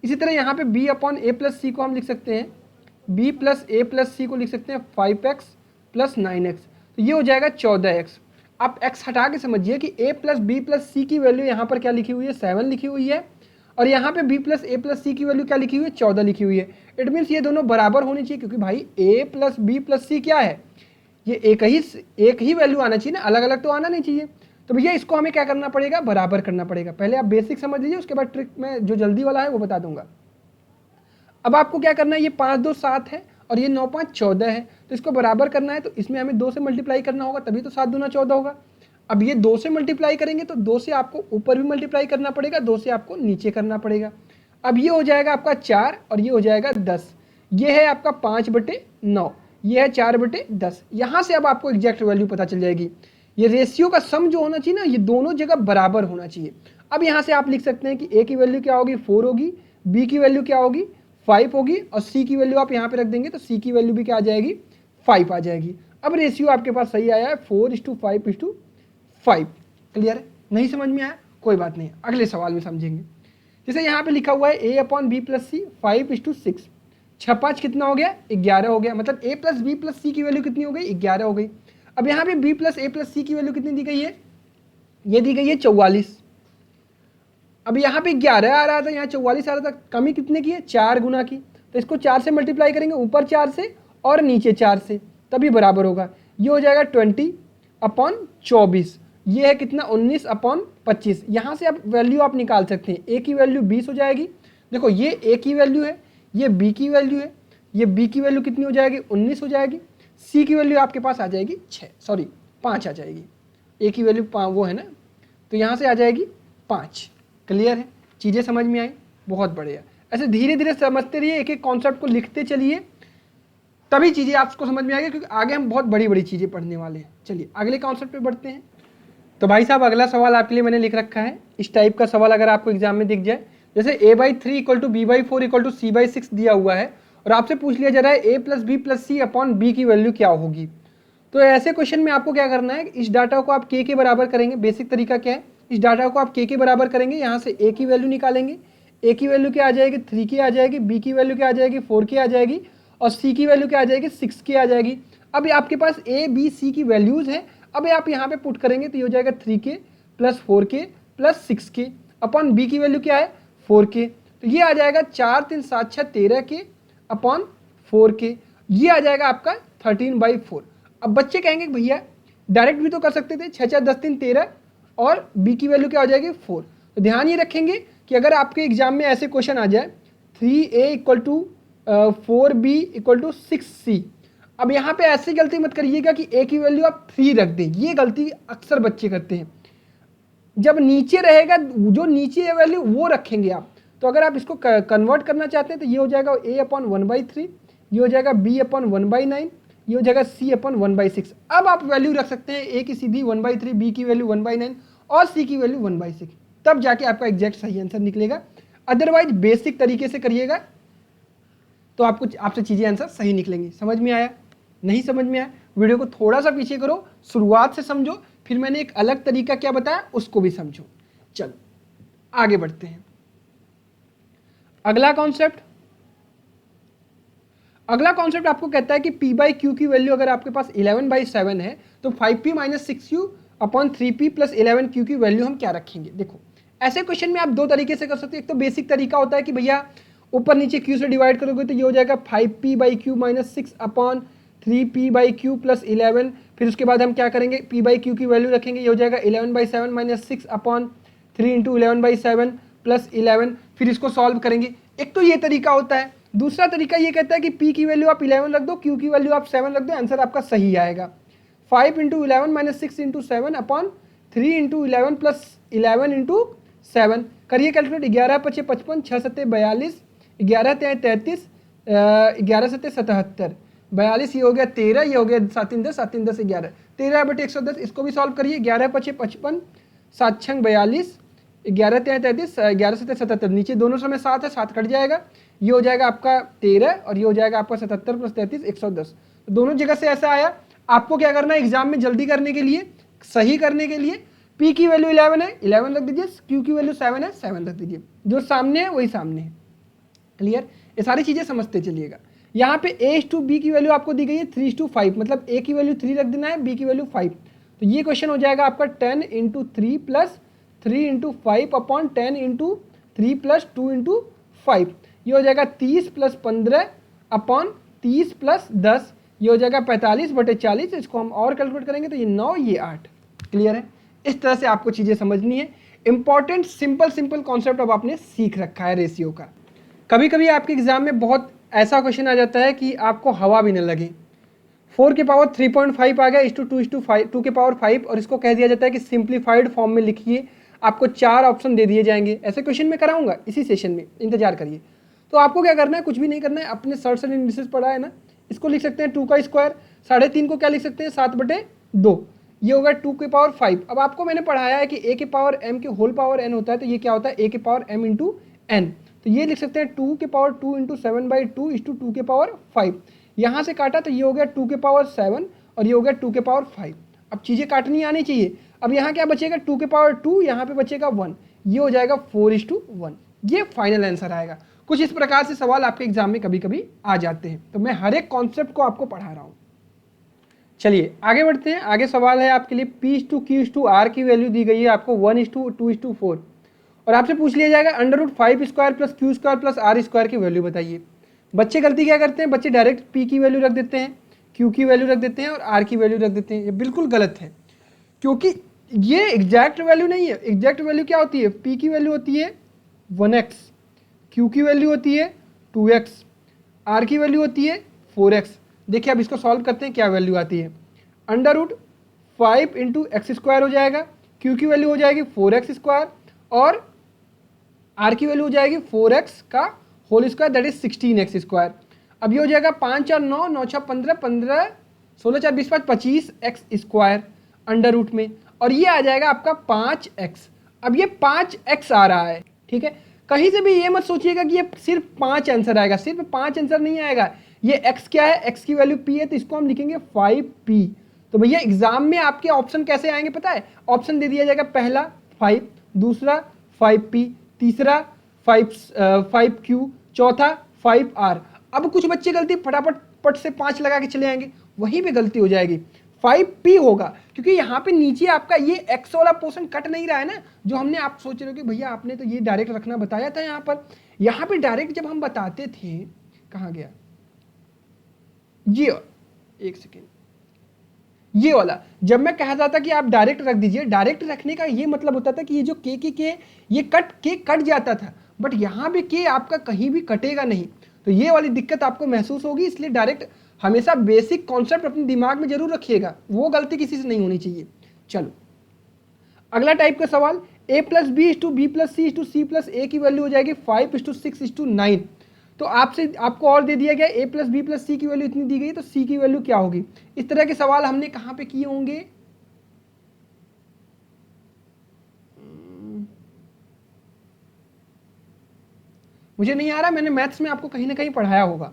इसी तरह यहाँ पे b/a+c को हम लिख सकते हैं, b+a+c को लिख सकते हैं 5x + 9x, तो ये हो जाएगा 14x। आप x हटा के समझिए कि a+b+c की वैल्यू यहाँ पर क्या लिखी हुई है, 7 लिखी हुई है, और यहाँ पे b+a+c की वैल्यू क्या लिखी हुई है, 14 लिखी हुई है। इट मीन्स ये दोनों बराबर होनी चाहिए, क्योंकि भाई a+b+c क्या है, ये एक ही वैल्यू आना चाहिए ना, अलग अलग तो आना नहीं चाहिए। तो भैया इसको हमें क्या करना पड़ेगा, बराबर करना पड़ेगा। पहले आप बेसिक समझ लीजिए, उसके बाद ट्रिक में जो जल्दी वाला है वो बता दूंगा। अब आपको क्या करना है, ये 5 2 7 है और ये 9 5 14 है, तो इसको बराबर करना है, तो इसमें हमें 2 से मल्टीप्लाई करना होगा, तभी तो 7 दूना 14 होगा। अब ये 2 से मल्टीप्लाई करेंगे तो 2 से आपको ऊपर भी मल्टीप्लाई करना पड़ेगा, 2 से आपको नीचे करना पड़ेगा। अब ये हो जाएगा आपका 4 और ये हो जाएगा 10, ये है आपका 5/9, ये है 4/10। यहाँ से अब आपको एग्जैक्ट वैल्यू पता चल जाएगी। ये रेशियो का सम जो होना चाहिए ना, ये दोनों जगह बराबर होना चाहिए। अब यहाँ से आप लिख सकते हैं कि a की वैल्यू क्या होगी 4 होगी, b की वैल्यू क्या होगी 5 होगी, और c की वैल्यू आप यहाँ पे रख देंगे तो c की वैल्यू भी क्या आ जाएगी 5 आ जाएगी। अब रेशियो आपके पास सही आया है 4:5:5। क्लियर है? नहीं समझ में आया कोई बात नहीं, अगले सवाल में समझेंगे। जैसे यहाँ पे लिखा हुआ है a/b+c 5:6, 6 5 कितना हो गया 11 हो गया, मतलब a+b+c की वैल्यू कितनी हो गई 11 हो गई। अब यहाँ पे b+a+c की वैल्यू कितनी दी गई है, ये दी गई है 44। अब यहाँ पे 11 आ रहा था, यहाँ 44 आ रहा था, कमी कितने की है 4 गुना की, तो इसको 4 से मल्टीप्लाई करेंगे, ऊपर 4 से और नीचे 4 से, तभी बराबर होगा। ये हो जाएगा 20/24, ये है कितना 19/25। यहाँ से अब वैल्यू आप निकाल सकते हैं, a की वैल्यू 20 हो जाएगी। देखो ये a की वैल्यू है, ये b की वैल्यू है, ये b की वैल्यू कितनी हो जाएगी 19 हो जाएगी, c की वैल्यू आपके पास आ जाएगी 5 आ जाएगी, a की वैल्यू 5 वो है ना, तो यहाँ से आ जाएगी 5। क्लियर है? चीज़ें समझ में आई? बहुत बढ़िया। ऐसे धीरे धीरे समझते रहिए, एक एक कॉन्सेप्ट को लिखते चलिए, तभी चीज़ें आपको समझ में आएगी, क्योंकि आगे हम बहुत बड़ी बड़ी चीज़ें पढ़ने वाले हैं। चलिए अगले कॉन्सेप्ट पे बढ़ते हैं। तो भाई साहब अगला सवाल आपके लिए मैंने लिख रखा है, इस टाइप का सवाल अगर आपको एग्जाम में दिख जाए, जैसे a/3 = b/4 = c/6 दिया हुआ है, और आपसे पूछ लिया जा रहा है a+b+c/b की वैल्यू क्या होगी। तो ऐसे क्वेश्चन में आपको क्या करना है, इस डाटा को आप k के बराबर करेंगे। बेसिक तरीका क्या है, इस डाटा को आप k के बराबर करेंगे, यहाँ से a की वैल्यू निकालेंगे, a की वैल्यू क्या आ जाएगी 3k आ जाएगी, b की वैल्यू क्या आ जाएगी 4k आ जाएगी, और c की वैल्यू क्या आ जाएगी 6k आ जाएगी। अब आपके पास a b c की वैल्यूज़ हैं, अब आप यहाँ पे पुट करेंगे तो ये हो जाएगा 3k + 4k + 6k upon b की वैल्यू क्या है 4k, तो ये आ जाएगा 4 3 7 6 13k अपॉन 4k, ये आ जाएगा आपका 13/4। अब बच्चे कहेंगे कि भैया डायरेक्ट भी तो कर सकते थे, 6 4 10 3 13 और b की वैल्यू क्या हो जाएगी 4। तो ध्यान ये रखेंगे कि अगर आपके एग्जाम में ऐसे क्वेश्चन आ जाए 3a = 4b = 6c, अब यहाँ पे ऐसी गलती मत करिएगा कि a की वैल्यू आप 3 रख दें, ये गलती अक्सर बच्चे करते हैं। जब नीचे रहेगा, जो नीचे है वैल्यू वो रखेंगे आप। तो अगर आप इसको कन्वर्ट करना चाहते हैं तो ये हो जाएगा a/1/3, ये हो जाएगा b/1/9, ये हो जाएगा c/1/6। अब आप वैल्यू रख सकते हैं a की सीधी 1/3, b की वैल्यू 1/9 और c की वैल्यू 1/6, तब जाके आपका एग्जैक्ट सही आंसर निकलेगा। अदरवाइज बेसिक तरीके से करिएगा तो आपसे चीजें आंसर सही निकलेंगी। समझ में आया? नहीं समझ में आया? वीडियो को थोड़ा सा पीछे करो, शुरुआत से समझो, फिर मैंने एक अलग तरीका क्या बताया उसको भी समझो। चलो आगे बढ़ते हैं। अगला कॉन्सेप्ट आपको कहता है कि p/q की वैल्यू अगर आपके पास 11/7 है तो 5p - 6q/3p + 11q की वैल्यू हम क्या रखेंगे। देखो ऐसे क्वेश्चन में आप दो तरीके से कर सकते हो। एक तो बेसिक तरीका होता है कि भैया ऊपर नीचे q से डिवाइड करोगे तो ये हो जाएगा 5p/q - 6/3p/q + 11। फिर उसके बाद हम क्या करेंगे, p/q की वैल्यू रखेंगे, ये हो जाएगा 11/7 - 6/3 × 11/7 + 11। फिर इसको सॉल्व करेंगे। एक तो ये तरीका होता है। दूसरा तरीका ये कहता है कि p की वैल्यू आप 11 रख दो, q की वैल्यू आप 7 रख दो, आंसर आपका सही आएगा। 5 × 11 - 6 × 7/3 × 11 + 11 × 7 करिए कैलकुलेट। 11 × 5 = 55, 6 × 7 = 42, 11 × 3 = 33, 11 × 7 = 77, 42, ये हो गया 13, ये हो गया 7 × 10, 7 × 10 = 11, 13/110। इसको भी सॉल्व करिए। 11 × 5 = 55, 7 × 6 = 42, 11 × 3 = 33, 11 × 7 = 77, नीचे दोनों समय 7 है, 7 कट जाएगा, ये हो जाएगा आपका 13 और ये हो जाएगा आपका 77 + 33 110। तो दोनों जगह से ऐसा आया। आपको क्या करना है एग्जाम में जल्दी करने के लिए, सही करने के लिए, p की वैल्यू 11 है 11 रख दीजिए, q की वैल्यू 7 है 7 रख दीजिए, जो सामने है वही सामने है। क्लियर? ये सारी चीजें समझते चलिएगा। यहाँ पे a/b की वैल्यू आपको दी गई है 3:5, मतलब a की वैल्यू 3 रख देना है, b की वैल्यू 5। तो ये क्वेश्चन हो जाएगा आपका 10 × 3 + 3 × 5/10 × 3 + 2 × 5, ये हो जाएगा 30 + 15/30 + 10, ये हो जाएगा 45/40। इसको हम और कैलकुलेट करेंगे तो ये 9, ये 8। क्लियर है? इस तरह से आपको चीजें समझनी है। इंपॉर्टेंट सिंपल कॉन्सेप्ट अब आपने सीख रखा है रेशियो का। कभी कभी आपके एग्जाम में बहुत ऐसा क्वेश्चन आ जाता है कि आपको हवा भी न लगे। 4 की पावर 3.5 आ गया, 2 के पावर 5, और इसको कह दिया जाता है कि सिंप्लीफाइड फॉर्म में लिखिए। आपको 4 ऑप्शन दे दिए जाएंगे। ऐसे क्वेश्चन में कराऊंगा इसी सेशन में, इंतजार करिए। तो आपको क्या करना है, कुछ भी नहीं करना है, अपने सर्च एंड इंडिसेस पढ़ा है ना, इसको लिख सकते हैं 2 का स्क्वायर, 3.5 को क्या लिख सकते हैं 7/2, ये होगा 2 के पावर 5। अब आपको मैंने पढ़ाया है कि a के पावर m के होल पावर n होता है, तो ये क्या होता है a के पावर m × n। तो ये लिख सकते हैं 2 के पावर 2 × 7/2 = 2 के पावर 5। यहाँ से काटा तो ये हो गया 2 के पावर 7 और ये हो गया 2 के पावर 5। अब चीज़ें काटनी आनी चाहिए। अब यहाँ क्या बचेगा, 2 के पावर 2, यहाँ पे बचेगा 1, ये हो जाएगा 4:1। ये फाइनल आंसर आएगा। कुछ इस प्रकार से सवाल आपके एग्जाम में कभी कभी आ जाते हैं, तो मैं हर एक कॉन्सेप्ट को आपको पढ़ा रहा हूँ। चलिए आगे बढ़ते हैं। आगे सवाल है आपके लिए p/q/r की वैल्यू दी गई है आपको 1:2:4, और आपसे पूछ लिया जाएगा √5² + q² + r² की वैल्यू बताइए। बच्चे गलती क्या करते हैं, बच्चे डायरेक्ट p की वैल्यू रख देते हैं, q की वैल्यू रख देते हैं और r की वैल्यू रख देते हैं। ये बिल्कुल गलत है, क्योंकि ये एग्जैक्ट वैल्यू नहीं है। एग्जैक्ट वैल्यू क्या होती है, p की वैल्यू होती है 1x, q की वैल्यू होती है 2x, r की वैल्यू होती है 4x। देखिए अब इसको सॉल्व करते हैं, क्या वैल्यू आती है। √5 × x² हो जाएगा, q की वैल्यू हो जाएगी 4x² और r की वैल्यू हो जाएगी 4x का whole square, that is 16x²। अब ये हो जाएगा 5 और 9, 9 6 15, 15 16 4 20 25x² अंडर रूट में, और ये आ जाएगा आपका 5x। अब ये 5x आ रहा है, ठीक है। कहीं से भी ये मत सोचिएगा कि ये सिर्फ 5 आंसर आएगा, सिर्फ 5 आंसर नहीं आएगा। ये x क्या है, x की वैल्यू p है, तो इसको हम लिखेंगे 5p। तो भैया एग्जाम में आपके ऑप्शन कैसे आएंगे पता है, ऑप्शन दे दिया जाएगा, पहला 5, दूसरा 5p, तीसरा 5q, चौथा 5r। अब कुछ बच्चे गलती फटाफट पट से 5 लगा के चले आएंगे, वहीं पे गलती हो जाएगी। 5p होगा, क्योंकि यहाँ पे नीचे आपका ये x वाला पोर्शन कट नहीं रहा है ना, जो हमने, आप सोच रहे हो कि भैया आपने तो ये डायरेक्ट रखना बताया था। यहाँ पे डायरेक्ट जब हम बताते थे, कहाँ गया ये, एक सेकेंड, ये वाला जब मैं कहता था कि आप डायरेक्ट रख दीजिए, डायरेक्ट रखने का ये मतलब होता था कि ये जो के ये कट जाता था, बट यहाँ पे के आपका कहीं भी कटेगा नहीं। तो ये वाली दिक्कत आपको महसूस होगी, इसलिए डायरेक्ट हमेशा बेसिक कॉन्सेप्ट अपने दिमाग में जरूर रखिएगा, वो गलती किसी से नहीं होनी चाहिए। चलो अगला टाइप का सवाल, a plus B is to B plus C is to C plus A की वैल्यू हो जाएगी 5 इज टू 6 इज टू 9। तो आपको और दे दिया गया a plus B plus C की वैल्यू इतनी दी गई, तो c की वैल्यू क्या होगी। इस तरह के सवाल हमने कहाँ पे किए होंगे, मुझे नहीं आ रहा, मैंने मैथ्स में आपको कहीं ना कहीं पढ़ाया होगा।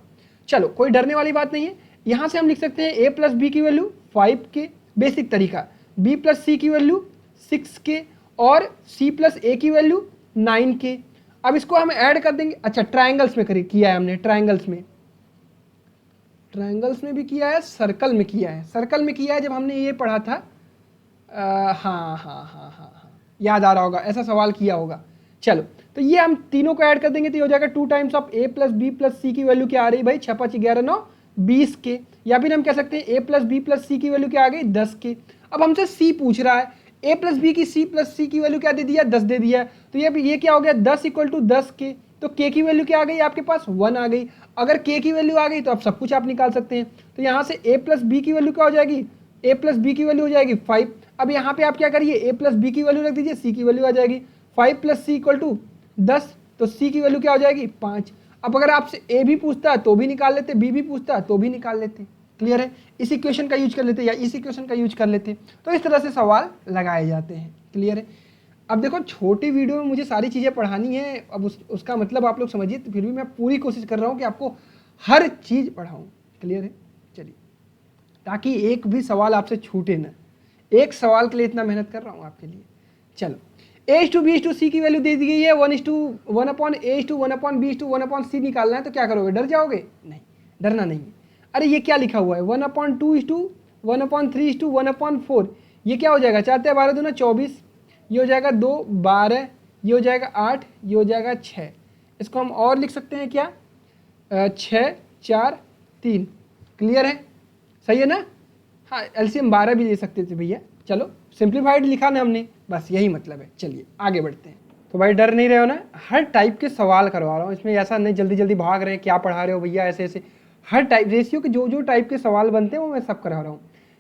चलो कोई डरने वाली बात नहीं है। यहाँ से हम लिख सकते हैं a प्लस बी की वैल्यू 5 के, बेसिक तरीका, b प्लस सी की वैल्यू 6 के, और c प्लस ए की वैल्यू 9 के। अब इसको हम ऐड कर देंगे। अच्छा, ट्रायंगल्स में किया है हमने, ट्रायंगल्स में भी किया है, सर्कल में किया है, सर्कल में किया है जब हमने ये पढ़ा था। हाँ, याद आ रहा होगा, ऐसा सवाल किया होगा। चलो, तो ये हम तीनों को ऐड कर देंगे तो ये हो जाएगा 2 times of a plus B plus C की वैल्यू क्या आ रही भाई, 6 5 11 9 20 के। या फिर हम कह सकते हैं a plus B plus C की वैल्यू क्या आ गई 10 के। अब हमसे c पूछ रहा है, a प्लस बी की c प्लस सी की वैल्यू क्या दे दिया, 10 दे दिया। तो ये क्या हो गया, 10 इक्वल टू 10 के। तो k की वैल्यू क्या आ गई आपके पास, 1 आ गई। अगर k की वैल्यू आ गई तो अब सब कुछ आप निकाल सकते हैं। तो यहाँ से a प्लस बी की वैल्यू क्या हो जाएगी, a प्लस बी की वैल्यू हो जाएगी 5। अब यहाँ पे आप क्या करिए, a प्लस बी की वैल्यू रख दीजिए, c की वैल्यू आ जाएगी 5 प्लस सी इक्वल टू 10। तो c की वैल्यू क्या हो जाएगी 5। अब अगर आपसे a भी पूछता है तो भी निकाल लेते, b भी पूछता है तो भी निकाल लेते। क्लियर है, इस इक्वेशन का यूज कर लेते या इस इक्वेशन का यूज कर लेते। तो इस तरह से सवाल लगाए जाते हैं। क्लियर है। अब देखो, छोटी वीडियो में मुझे सारी चीज़ें पढ़ानी है, अब उसका मतलब आप लोग समझिए, तो फिर भी मैं पूरी कोशिश कर रहा हूँ कि आपको हर चीज़ पढ़ाऊँ। क्लियर है, चलिए, ताकि एक भी सवाल आपसे छूटे ना। एक सवाल के लिए इतना मेहनत कर रहा हूँ आपके लिए। चलो, a is to B is to C की वैल्यू दे दी गई है 1 upon A is to 1 upon B is to 1 upon C निकालना है। तो क्या करोगे, डर जाओगे, नहीं, डरना नहीं है। अरे ये क्या लिखा हुआ है, 1 upon 2 is to 1 upon 3 is to 1 upon 4। ये क्या हो जाएगा, 4 × 12 दूना 24, ये हो जाएगा 2 12, ये हो जाएगा 8, ये हो जाएगा 6। इसको हम और लिख सकते हैं क्या, 6 4 3। क्लियर है, सही है ना। हाँ, एलसीएम 12 भी ले सकते थे भैया। चलो, सिंप्लीफाइड लिखा ना हमने, बस यही मतलब है। चलिए आगे बढ़ते हैं। तो भाई डर नहीं रहे हो ना, हर टाइप के सवाल करवा रहा हूँ, इसमें ऐसा नहीं जल्दी जल्दी भाग रहे हैं क्या पढ़ा रहे हो भैया, ऐसे ऐसे। हर टाइप रेशियो के जो टाइप के सवाल बनते हैं वो मैं सब करा रहा हूँ।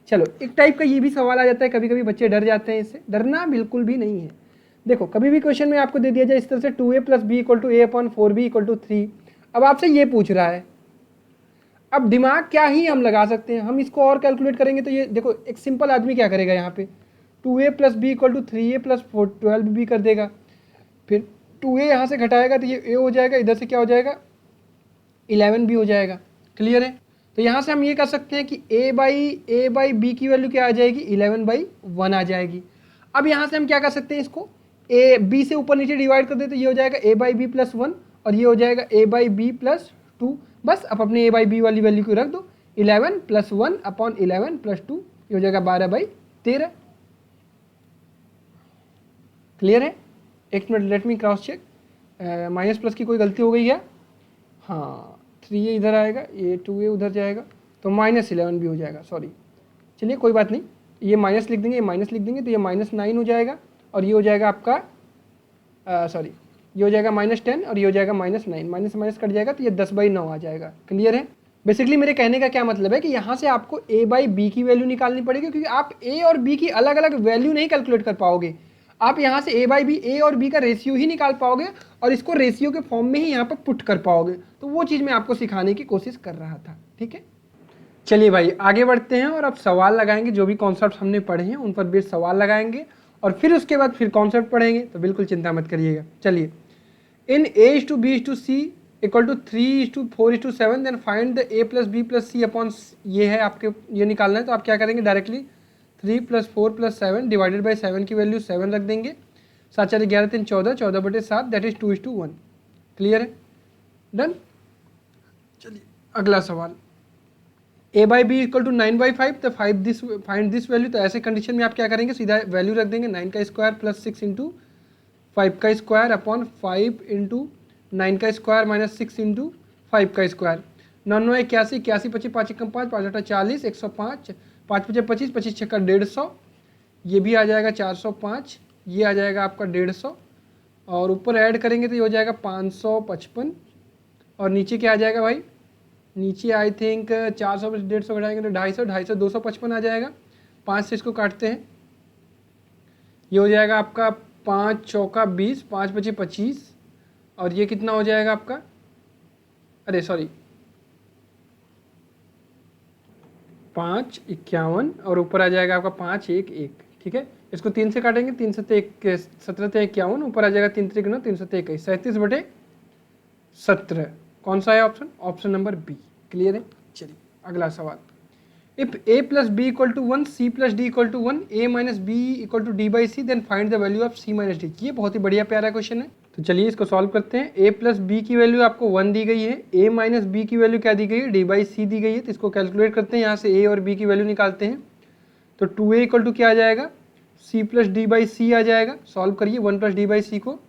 चलो, एक टाइप का ये भी सवाल आ जाता है, कभी कभी बच्चे डर जाते हैं इससे। डरना बिल्कुल भी नहीं है। देखो, कभी भी क्वेश्चन में आपको दे दिया जाए इस तरह से 2a plus b equal to a upon 4b equal to 3। अब आपसे ये पूछ रहा है, अब दिमाग क्या ही हम लगा सकते हैं, हम इसको और कैलकुलेट करेंगे। तो ये देखो, एक सिंपल आदमी क्या करेगा, यहाँ पे 2a plus b equal to 3a plus 12b कर देगा। फिर 2a यहाँ से घटाएगा तो ये a हो जाएगा, इधर से क्या हो जाएगा 11 भी हो जाएगा। क्लियर है। तो यहाँ से हम ये कर सकते हैं कि a बाई बी की वैल्यू क्या आ जाएगी, 11/1 आ जाएगी। अब यहाँ से हम क्या कर सकते हैं, इसको a b से ऊपर नीचे डिवाइड कर दे तो ये हो जाएगा a बाई बी प्लस 1 और ये हो जाएगा a बाई बी प्लस 2। बस अब अपने a बाई बी वाली वैल्यू को रख दो, 11 प्लस 1 अपॉन 11 प्लस 2, ये हो जाएगा 12/13। क्लियर है। एक minute, let me cross check, minus plus की कोई गलती हो गई क्या, हाँ 3a इधर आएगा, ये 2a उधर जाएगा तो -11 भी हो जाएगा, सॉरी। चलिए कोई बात नहीं, ये माइनस लिख देंगे, ये माइनस लिख देंगे तो ये -9 हो जाएगा और ये हो जाएगा आपका सॉरी, ये हो जाएगा -10 और ये हो जाएगा -9, माइनस माइनस कट जाएगा तो ये 10/9 आ जाएगा। क्लियर है। बेसिकली मेरे कहने का क्या मतलब है कि यहाँ से आपको a बाई बी की वैल्यू निकालनी पड़ेगी, क्योंकि आप a और b की अलग अलग वैल्यू नहीं कैलकुलेट कर पाओगे। आप यहाँ से a बाई बी, a और b का रेशियो ही निकाल पाओगे और इसको रेशियो के फॉर्म में ही यहाँ पर पुट कर पाओगे। तो वो चीज़ मैं आपको सिखाने की कोशिश कर रहा था। ठीक है, चलिए भाई आगे बढ़ते हैं और अब सवाल लगाएंगे। जो भी कॉन्सेप्ट हमने पढ़े हैं उन पर बेस सवाल लगाएंगे और फिर उसके बाद फिर कॉन्सेप्ट पढ़ेंगे, तो बिल्कुल चिंता मत करिएगा। चलिए, इन a to b to c equal to 3 to 4 to 7 then find the a plus B plus c upon, ये है आपके, ये निकालना है। तो आप क्या करेंगे, डायरेक्टली 3 + 4 + 7 डिवाइडेड बाई 7 की वैल्यू 7 रख देंगे। 7 4 11 3 14, 14/7 दैट इज 2:1। क्लियर है, डन। चलिए अगला सवाल, a by b equal to 9/5 तो फाइंड दिस वैल्यू। तो ऐसे कंडीशन में आप क्या करेंगे, सीधा वैल्यू रख देंगे 9 का स्क्वायर प्लस 6 इंटू 5 का स्क्वायर अपॉन 5 इंटू 9 का स्क्वायर माइनस 6 इंटू 5 का स्क्वायर। 9 9 81, 81 25 5 1 5 5 8 40, 105, 5 5 25, 25 6 150, ये भी आ जाएगा 405, ये आ जाएगा आपका 150 और ऊपर ऐड करेंगे तो ये हो जाएगा 555 और नीचे क्या आ जाएगा भाई, नीचे आई थिंक 400 में 150 घटाएंगे तो 250, 250 255 आ जाएगा। 5 से इसको काटते हैं, ये हो जाएगा आपका 5 चौका 20, 5 बचे 25, और ये कितना हो जाएगा आपका, अरे सॉरी 5 51, और ऊपर आ जाएगा आपका 5 1 1, ठीक है। इसको 3 से काटेंगे, 3 सत्ते 17 ते 51, ऊपर आ जाएगा 3 3 9, 3 सत्ते 21, 37/17। कौन सा है option? Option number B. Clear है। चलिए अगला सवाल। If a plus b equal to 1, c plus d equal to 1, a minus b equal to d by c, then find the value of c minus d. ये बहुत ही बढ़िया प्यारा question है। तो चलिए इसको सॉल्व करते हैं। a प्लस बी की वैल्यू आपको 1 दी गई है, a माइनस बी की वैल्यू क्या दी गई है? डी बाई सी दी गई है। तो इसको कैलकुलेट करते हैं, यहाँ से a और b की वैल्यू निकालते हैं। तो 2a इक्वल टू क्या आ जाएगा? c प्लस डी बाई सी आ जाएगा। सॉल्व करिए 1 प्लस डी बाई सी को।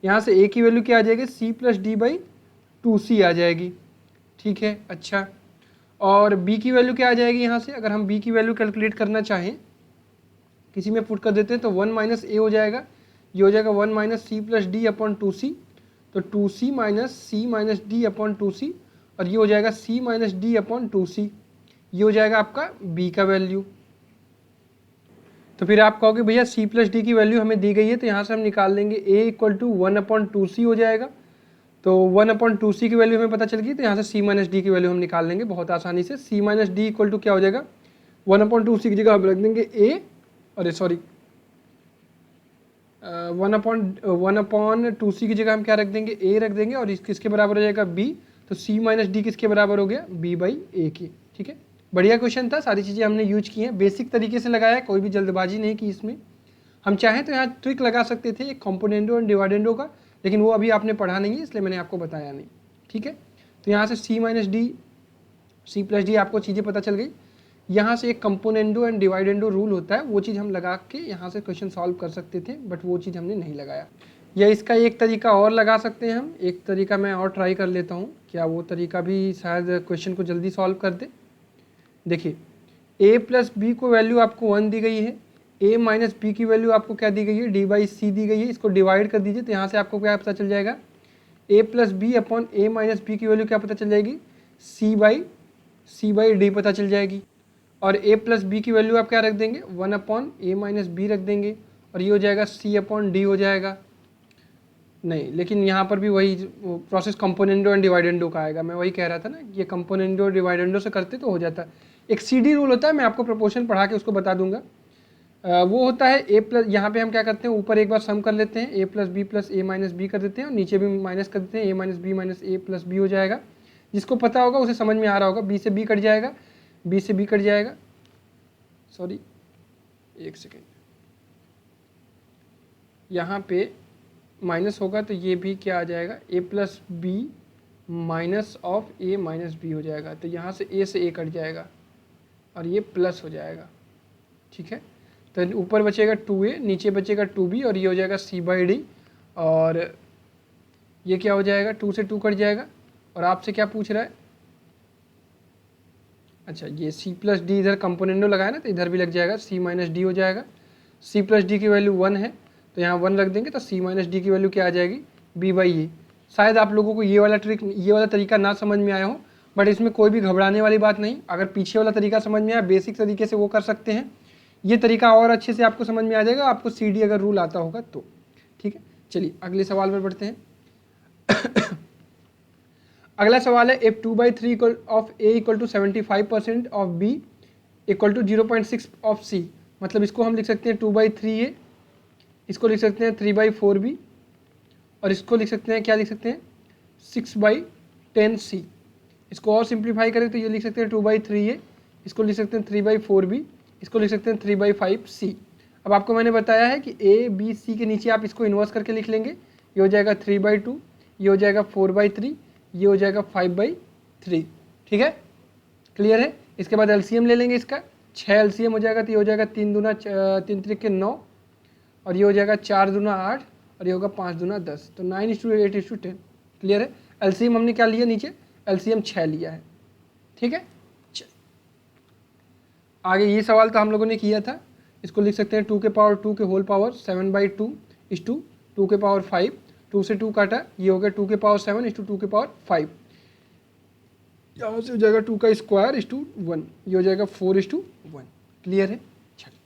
यहाँ से a की वैल्यू क्या आ जाएगी? c plus D by 2c आ जाएगी। ठीक है, अच्छा। और b की वैल्यू क्या आ जाएगी? यहाँ से अगर हम b की वैल्यू कैलकुलेट करना चाहें, किसी में पुट कर देते हैं, तो 1 माइनस ए हो जाएगा। ये हो जाएगा 1 minus c plus d upon 2c, तो 2c minus c minus d upon 2c, और ये हो जाएगा c minus d upon 2c। ये हो जाएगा आपका b का वैल्यू। तो फिर आप कहोगे भैया c प्लस डी की वैल्यू हमें दी गई है, तो यहाँ से हम निकाल लेंगे a equal to 1 upon 2c हो जाएगा। तो 1 अपॉन 2c की वैल्यू हमें पता चल गई, तो यहाँ से c माइनस डी की वैल्यू हम निकाल लेंगे बहुत आसानी से। c minus d equal to क्या हो जाएगा? 1 अपॉन 2c की जगह हम रख देंगे a, अरे सॉरी 1 अपॉन 2c की जगह हम क्या रख देंगे? a रख देंगे, और किसके बराबर हो जाएगा? b। तो c माइनस डी किसके बराबर हो गया? b बाई ए के। ठीक है, बढ़िया क्वेश्चन था, सारी चीज़ें हमने यूज की हैं, बेसिक तरीके से लगाया है, कोई भी जल्दबाजी नहीं की इसमें। हम चाहें तो यहाँ ट्रिक लगा सकते थे एक कंपोनेंडो एंड डिवाइडेंडो का, लेकिन वो अभी आपने पढ़ा नहीं है, इसलिए मैंने आपको बताया नहीं। ठीक है, तो यहाँ से c minus d, c plus d आपको चीज़ें पता चल गई। यहाँ से एक कंपोनेंडो एंड डिवाइडेंडो रूल होता है, वो चीज़ हम लगा के यहाँ से क्वेश्चन सॉल्व कर सकते थे, बट वो चीज़ हमने नहीं लगाया। या इसका एक तरीका और लगा सकते हैं हम, एक तरीका मैं और ट्राई कर लेता हूँ, क्या वो तरीका भी शायद क्वेश्चन को जल्दी सॉल्व कर दे। देखिए a प्लस बी को वैल्यू आपको 1 दी गई है, a माइनस बी की वैल्यू आपको क्या दी गई है? डी बाई सी दी गई है। इसको डिवाइड कर दीजिए, तो यहाँ से आपको क्या पता चल जाएगा? a plus b upon a minus b की वैल्यू क्या पता चल जाएगी? c बाई डी पता चल जाएगी। और a प्लस बी की वैल्यू आप क्या रख देंगे? 1 अपॉन ए माइनस बी रख देंगे, और ये हो जाएगा c अपॉन डी हो जाएगा। नहीं, लेकिन यहाँ पर भी वही प्रोसेस कंपोनेंडो एंड डिवाइडेंडो का आएगा। मैं वही कह रहा था ना, ये कंपोनेंडो डिवाइडेंडो से करते तो हो जाता। एक CD रूल होता है, मैं आपको प्रोपोर्शन पढ़ा के उसको बता दूंगा। वो होता है a प्लस, यहाँ पे हम क्या करते हैं, ऊपर एक बार सम कर लेते हैं, a plus B plus a minus b कर देते हैं, और नीचे भी माइनस कर देते हैं, a minus b minus a plus b हो जाएगा। जिसको पता होगा उसे समझ में आ रहा होगा, b से b कट जाएगा, b से b कट जाएगा, सॉरी एक सेकेंड, यहाँ पे माइनस होगा तो ये भी क्या आ जाएगा? a plus b minus of a minus b हो जाएगा। तो यहाँ से a कट जाएगा, और ये प्लस हो जाएगा। ठीक है, तो ऊपर बचेगा 2a, नीचे बचेगा 2b, और ये हो जाएगा c बाई डी, और ये क्या हो जाएगा? 2 से 2 कट जाएगा। और आपसे क्या पूछ रहा है? अच्छा, ये c प्लस डी इधर कंपोनेंडो लगाया ना, तो इधर भी लग जाएगा, c माइनस डी हो जाएगा। c प्लस डी की वैल्यू 1 है, तो यहाँ 1 रख देंगे, तो c माइनस डी की वैल्यू क्या आ जाएगी? b बाई ए। शायद आप लोगों को ये वाला ट्रिक, ये वाला तरीका ना समझ में आया हो, बट इसमें कोई भी घबराने वाली बात नहीं। अगर पीछे वाला तरीका समझ में आया, बेसिक तरीके से वो कर सकते हैं, ये तरीका और अच्छे से आपको समझ में आ जाएगा, आपको CD अगर रूल आता होगा तो। ठीक है, चलिए अगले सवाल पर बढ़ते हैं। अगला सवाल है, if 2/3 of a equal to 75% of b equal to 0.6 of c, मतलब इसको हम लिख सकते हैं 2/3a, इसको लिख सकते हैं 3/4b, और इसको लिख सकते हैं, क्या लिख सकते हैं? 6/10c। इसको और सिंप्लीफाई करें तो ये लिख सकते हैं 2/3a, इसको लिख सकते हैं 3/4b, इसको लिख सकते हैं 3/5c। अब आपको मैंने बताया है कि a b c के नीचे आप इसको इन्वर्स करके लिख लेंगे। ये हो जाएगा 3/2, ये हो जाएगा 4/3, ये हो जाएगा 5/3। ठीक है, क्लियर है। इसके बाद LCM ले लेंगे, इसका 6 LCM हो जाएगा, तो ये हो जाएगा 3 दूना 3 त्रिक 9, और ये हो जाएगा 4 दूना 8, और ये होगा 5 दूना 10, तो 9:8:10। क्लियर है। LCM हमने क्या लिया? नीचे LCM 6 लिया है। ठीक है, आगे ये सवाल तो हम लोगों ने किया था, इसको लिख सकते हैं 2 के पावर 2 के होल पावर 7/2 इस टू 2 के पावर 5, 2 से 2 काटा, ये हो गया 2 के पावर 7 इस टू 2 के पावर 5, यहाँ से हो जाएगा 2 का स्क्वायर इस टू 1, ये हो जाएगा 4:1। क्लियर है। चलिए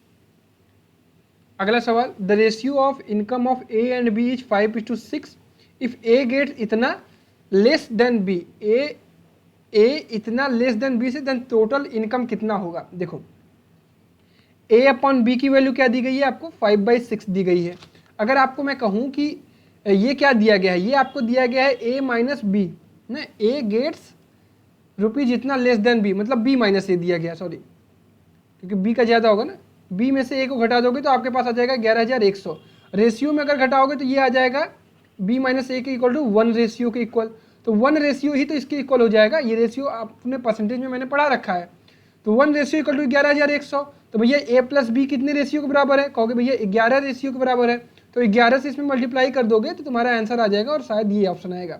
अगला सवाल, the ratio of income of A and B is 5:6 if A gets इतना लेस देन बी, ए इतना लेस देन बी से, देन टोटल इनकम कितना होगा। देखो ए अपॉन बी की वैल्यू क्या दी गई है आपको, 5/6 दी गई है। अगर आपको मैं कहूँ कि ये क्या दिया गया है, ये आपको दिया गया है ए माइनस बी ना, ए गेट्स रुपीज इतना लेस देन बी, मतलब बी माइनस ए दिया गया, सॉरी क्योंकि बी का ज़्यादा होगा ना, बी में से ए को घटा दोगे तो आपके पास आ जाएगा 11,100। रेशियो में अगर घटाओगे तो ये आ जाएगा बी माइनस ए के इक्वल टू 1 रेशियो के इक्वल, तो 1 रेशियो ही तो इसके इक्वल हो जाएगा। ये रेशियो आपने परसेंटेज में मैंने पढ़ा रखा है, तो 1 रेशियो इक्वल टू 11,100। तो भैया ए प्लस बी कितने रेशियो के बराबर है, कहोगे भैया 11 रेशियो के बराबर है, तो 11 से इसमें मल्टीप्लाई कर दोगे तो तुम्हारा आंसर आ जाएगा, और शायद ये ऑप्शन आएगा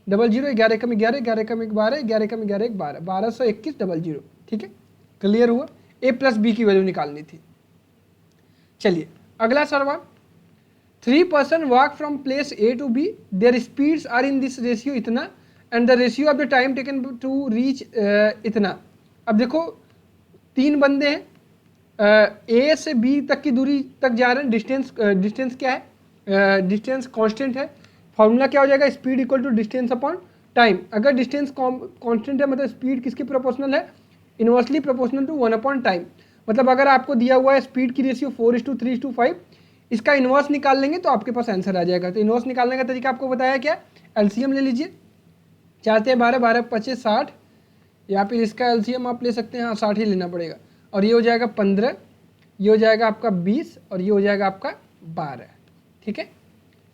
00, 11 कम 11, 11 कम 12, 11 कम 11 12, 1221 ठीक है, क्लियर हुआ। ए प्लस बी की वैल्यू निकालनी थी। चलिए अगला सवाल, 3 person walk from place A to B, their speeds are in this ratio इतना and the ratio of the time taken to reach इतना। अब देखो 3 बंदे हैं, ए से बी तक की दूरी तक जा रहे हैं, डिस्टेंस क्या है, डिस्टेंस कांस्टेंट है। फॉर्मूला क्या हो जाएगा, speed equal to distance upon time. अगर डिस्टेंस कांस्टेंट है मतलब स्पीड किसके प्रोपोर्शनल है, inversely proportional to 1 upon time. मतलब अगर आपको दिया हुआ है स्पीड की रेशियो 4:3:5, इसका इन्वर्स निकाल लेंगे तो आपके पास आंसर आ जाएगा। तो इन्वर्स निकालने का तरीका आपको बताया क्या, एलसीएम ले लीजिए, चाहते हैं 12, 12 25 60, या फिर इसका एलसीएम आप ले सकते हैं, हाँ 60 ही लेना पड़ेगा, और ये हो जाएगा 15, ये हो जाएगा आपका 20, और ये हो जाएगा आपका 12, ठीक है।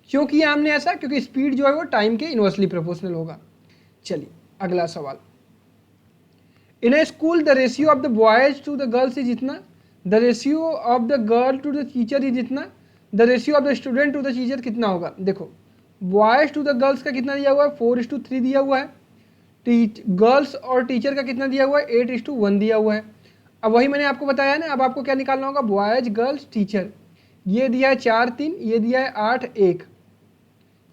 क्यों किया हमने ऐसा, क्योंकि स्पीड जो है वो टाइम के इनवर्सली प्रोपोर्शनल होगा। चलिए अगला सवाल, in a school the ratio of the boys to the girls is इतना, the ratio of the girl to the teacher is इतना, the ratio of the student to the teacher कितना होगा। देखो boys to the girls का कितना दिया हुआ है, 4:3 दिया हुआ है, गर्ल्स और टीचर का कितना दिया हुआ है, 8:1 दिया हुआ है। अब वही मैंने आपको बताया ना, अब आपको क्या निकालना होगा, बॉयज गर्ल्स टीचर, ये दिया है 4 3, ये दिया है 8 1,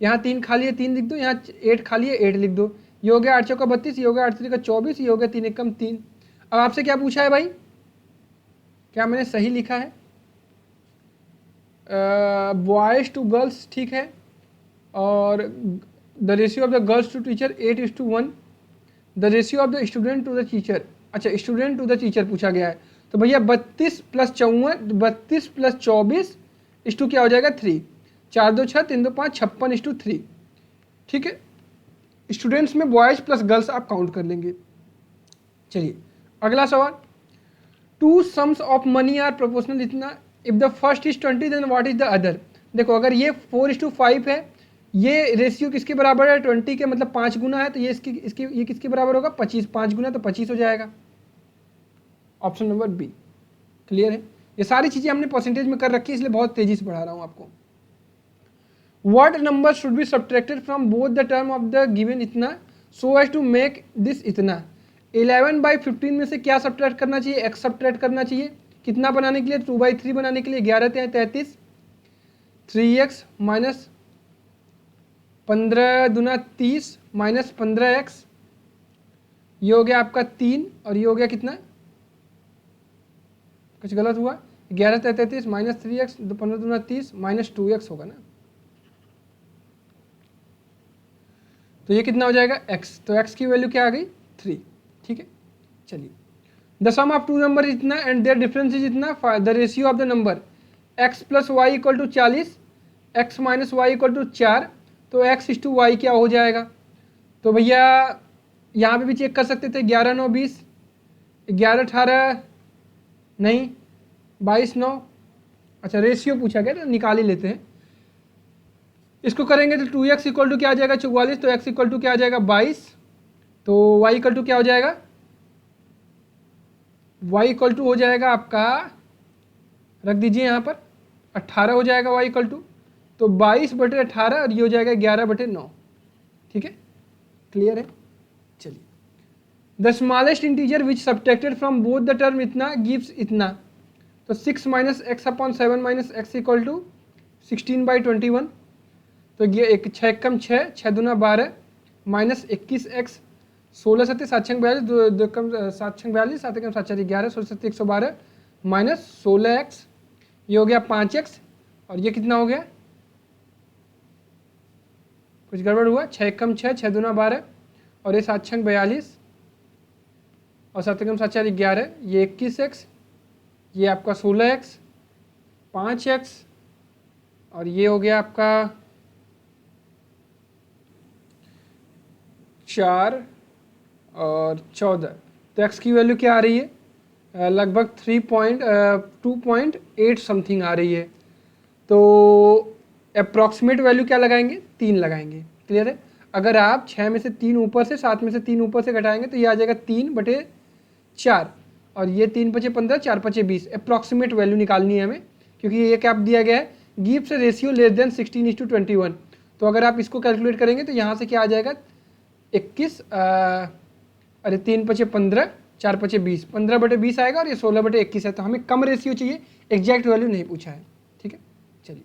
यहाँ 3 खाली है 3 लिख दो, यहाँ 8 खाली है 8 लिख दो, ये हो गया 8 चौका 32, ये हो गया 8 3 का 24, ये हो गया 3 एकम 3। अब आपसे क्या पूछा है भाई, क्या मैंने सही लिखा है, बॉयज टू गर्ल्स, ठीक है, और the ratio of the girls to teacher 8:1, the ratio of the student to the teacher, अच्छा स्टूडेंट टू द टीचर पूछा गया है, तो भैया 32 + 24 इस टू क्या हो जाएगा 3, 4 2 6, 3 2 5, 56:3, ठीक है। स्टूडेंट्स में बॉयज प्लस गर्ल्स आप काउंट कर लेंगे। चलिए अगला सवाल, 2 sums of money are proportional इतना, if the first is 20 then what is the other. देखो अगर ये 4:5 है, ये रेशियो किसके बराबर है, 20 के, मतलब 5 गुना है, तो ये ये किसके बराबर होगा, 25, 5 गुना तो 25 हो जाएगा, ऑप्शन नंबर बी, क्लियर है। ये सारी चीज़ें हमने परसेंटेज में कर रखी है, इसलिए बहुत तेजी से बढ़ा रहा हूँ आपको। What number should be subtracted from both the term of the given इतना so as to make this इतना। 11/15 में से क्या सब्ट्रैक्ट करना चाहिए, x सब्ट्रैक्ट करना चाहिए, कितना बनाने के लिए, 2/3 बनाने के लिए, 11 33, 3x माइनस 15 दूना 30 माइनस 15x, ये हो गया आपका 3, और ये हो गया कितना, कुछ गलत हुआ, 11 33 माइनस 3x, 15 दूना 30 माइनस 2x होगा ना, तो ये कितना हो जाएगा x, तो x की वैल्यू क्या आ गई 3, ठीक है। चलिए द सम ऑफ 2 नंबर इतना एंड देयर डिफरेंस इज इतना, the ratio of the number x + y = 40, x - y = 4, तो x:y क्या हो जाएगा। तो भैया यहाँ पे भी चेक कर सकते थे, 11 9 20, 11 18 नहीं 22 9, अच्छा रेशियो पूछा गया तो निकाल ही लेते हैं, इसको करेंगे तो 2x = क्या आ जाएगा 44, तो x = क्या आ जाएगा 22, तो y = क्या हो जाएगा, y = हो जाएगा आपका, रख दीजिए यहाँ पर 18 हो जाएगा y = तो 22/18, और ये हो जाएगा 11/9, ठीक है, क्लियर है। चलिए the smallest integer which subtracted from both the term इतना गिव्स इतना, तो 6 - x/7 - x = 16/21, तो ये 6 कम 6, 6 दूना 12 माइनस 21x, 16 7 7 6 42, 2 कम 7 6 42, 7 कम 7 4 11, 16 7 112 माइनस 16x, ये हो गया 5x और ये कितना हो गया, कुछ गड़बड़ हुआ, 6 कम 6, 6 दूना 12 और ये 7 छंग 42 और 7 कम 7 4 11, ये 21x, ये आपका 16x, 5x और ये हो गया आपका 4 और 14। तो x की वैल्यू क्या आ रही है, लगभग 2.8 समथिंग आ रही है। तो अप्रॉक्सीमेट वैल्यू क्या लगाएंगे, 3 लगाएंगे। क्लियर है। अगर आप 6 में से 3 ऊपर से, 7 में से 3 ऊपर से घटाएंगे तो ये आ जाएगा 3/4 और ये 3 × 5 = 15, 4 × 5 = 20। अप्रॉक्सीमेट वैल्यू निकालनी है हमें, क्योंकि ये क्या दिया गया है, गिव्स रेशियो लेस देन 16:21। तो अगर आप इसको कैलकुलेट करेंगे तो यहाँ से क्या आ जाएगा 21, अरे 3 × 5 = 15, 4 × 5 = 20, 15/20 आएगा और ये 16/21 है। तो हमें कम रेशियो चाहिए, एग्जैक्ट वैल्यू नहीं पूछा है। ठीक है, चलिए।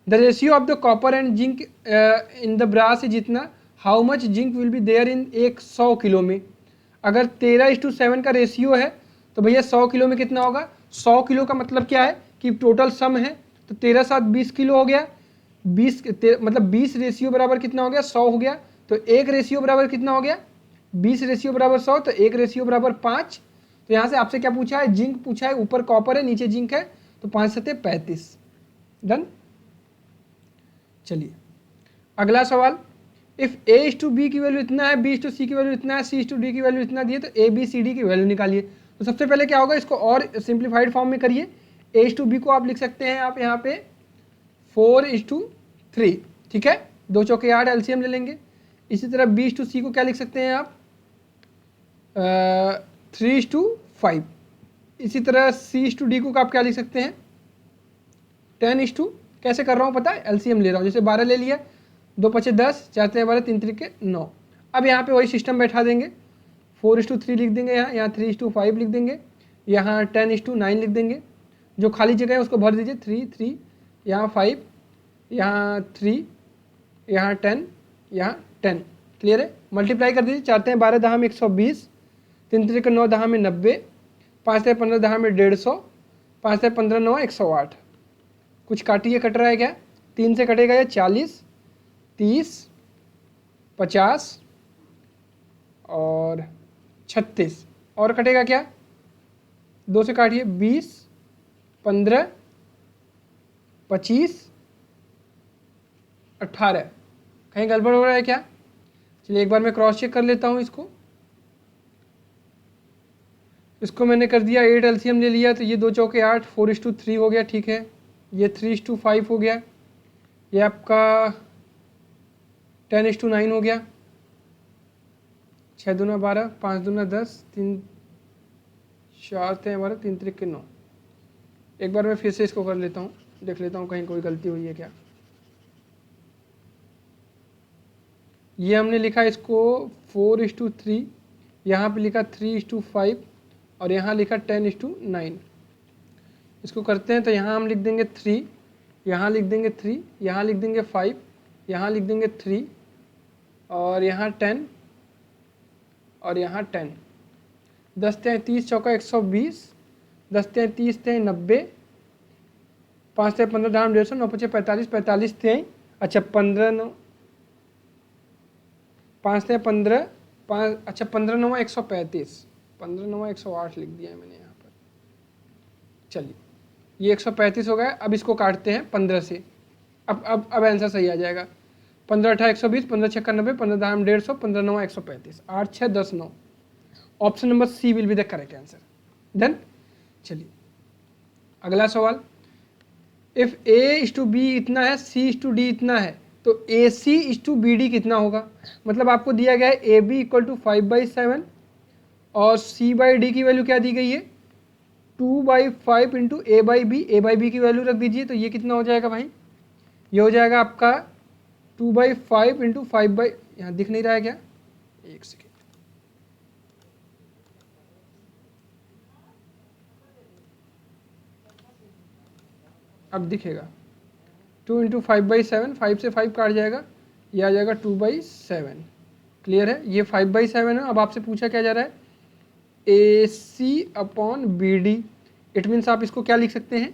The ratio of the copper and zinc in the brass is इतना, how much zinc will be there in एक 100 किलो में। अगर 13:7 का रेशियो है तो भैया 100 किलो में कितना होगा, 100 किलो का मतलब क्या है कि टोटल सम है, तो 13 × 7 = 20 किलो हो गया, 20 मतलब 20 रेशियो बराबर कितना हो गया, 100 हो गया। तो एक रेशियो बराबर कितना हो गया, 20 रेशियो बराबर 100, तो एक रेशियो बराबर 5। तो यहाँ से आपसे क्या पूछा है, जिंक पूछा है, ऊपर कॉपर है नीचे जिंक है, तो 5 × 7 = 35। डन। चलिए अगला सवाल, इफ A:B की वैल्यू इतना है, B:C की वैल्यू इतना है, C:D की वैल्यू इतना दिए, तो ABCD की वैल्यू निकालिए। तो सबसे पहले क्या होगा, इसको और सिंप्लीफाइड फॉर्म में करिए। A:B को आप लिख सकते हैं आप यहाँ पे 4:3। ठीक है, 2 चौके 8 एलसीएम ले लेंगे। इसी तरह B:C को क्या लिख सकते हैं आप 3:5। इसी तरह C:D को आप क्या लिख सकते हैं 10:, कैसे कर रहा हूँ पता है, एलसीएम ले रहा हूँ। जैसे 12 ले लिया, 2 × 5 = 10, 4 × 3 = 12, 3 × 3 = 9। अब यहाँ पे वही सिस्टम बैठा देंगे, 4:3 लिख देंगे, यहाँ 3:5 लिख देंगे, यहाँ 10:9 लिख देंगे। जो खाली जगह है उसको भर दीजिए, 3 3, यहाँ 5, यहाँ 3, यहाँ 10, यहाँ 10। क्लियर है। मल्टीप्लाई कर दीजिए, 4 × 12 = 120, 3 × 3 = 9 = 90, 5 × 15 = 150, 5 × 15 = 9 108। कुछ काटिए, कट रहा है क्या, 3 से कटेगा ये 40, 30, 50 और 36, और कटेगा क्या, 2 से काटिए 20, 15, 25, 18। कहीं गड़बड़ हो रहा है क्या, चलिए एक बार मैं क्रॉस चेक कर लेता हूँ। इसको मैंने कर दिया 8 एलसीएम ले लिया, तो ये 2 चौके 8, 4:3 हो गया। ठीक है, ये 3:5 हो गया, ये आपका 10:9 हो गया, 6 दूना 12, 5 दूना 10, 3 4 × 12, 3 × 3 = 9। एक बार मैं फिर से इसको कर लेता हूँ, देख लेता हूँ कहीं कोई गलती हुई है क्या। ये हमने लिखा इसको 4:3, यहाँ पे लिखा 3:5 और यहाँ लिखा 10:9। इसको करते हैं तो यहाँ हम लिख देंगे 3, यहाँ लिख देंगे 3, यहाँ लिख देंगे 5, यहाँ लिख देंगे 3 और यहाँ 10 और यहाँ 10। 10 × 30 = 120, 10 × 30 = 90, 5 × 15 = 150, 9 × 5 = 45, 45 × 3, अच्छा 15 9, 5 × 15 5, अच्छा 15 9 135, 15 9 108 लिख दिया है मैंने यहाँ पर। चलिए ये 135 हो गया। अब इसको काटते हैं 15 से, अब आंसर सही आ जाएगा। 15 × 8 = 120, 15 × 6 = 90, 15 × 10 = 150, 15 9 135, 8 6 10 9। Option number C will be the correct answer. Done. चलिए अगला सवाल, इफ A:B इतना है, C:D इतना है, तो AC:BD कितना होगा। मतलब आपको दिया गया है AB = 5/7 और C/D की वैल्यू क्या दी गई है 2/5 × A/B। A/B की वैल्यू रख दीजिए, तो ये कितना हो जाएगा भाई, ये हो जाएगा आपका 2/5 × 5/, यहाँ दिख नहीं रहा है क्या, एक सेकेंड, अब दिखेगा 2 × 5/7, 5 से 5 काट जाएगा, ये आ जाएगा 2/7। क्लियर है, ये 5/7 है। अब आपसे पूछा क्या जा रहा है AC/BD। इट मीन्स आप इसको क्या लिख सकते हैं,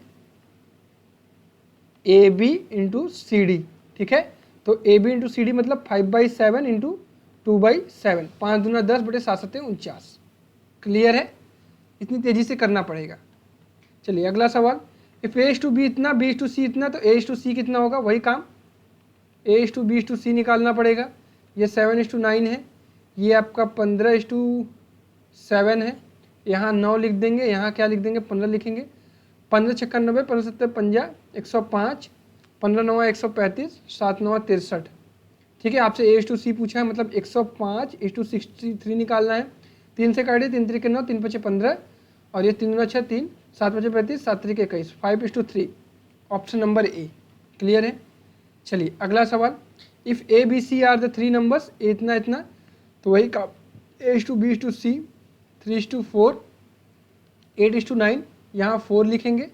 A B into C D, ठीक है। तो A B into C D मतलब 5/7 इंटू 2/7, 5 दूना 10 बटे 7 7 49। क्लियर है, इतनी तेजी से करना पड़ेगा। चलिए अगला सवाल, इफ ए टू बी इतना, बी टू सी इतना, तो ए टू सी कितना होगा, वही काम, ए टू बी टू सी निकालना पड़ेगा। ये 7:9 है, ये आपका 15:7 है, यहाँ 9 लिख देंगे, यहाँ क्या लिख देंगे 15 लिखेंगे। 15 छक्का 90, 15 सत्तर 50, 105, 15 9 135, 7 9 63। ठीक है, आपसे ए टू सी पूछा है, मतलब 105 63 निकालना है। 3 से काटिए, 3 3 9, 3 5 15, और ये 3 6 3, 7 5 35, 7 3 21, 5:3, ऑप्शन नंबर ए। क्लियर है। चलिए अगला सवाल, if A B C are the 3 numbers, A इतना इतना, तो वही का A to B to C 3:4, 8:9, यहाँ 4 लिखेंगे,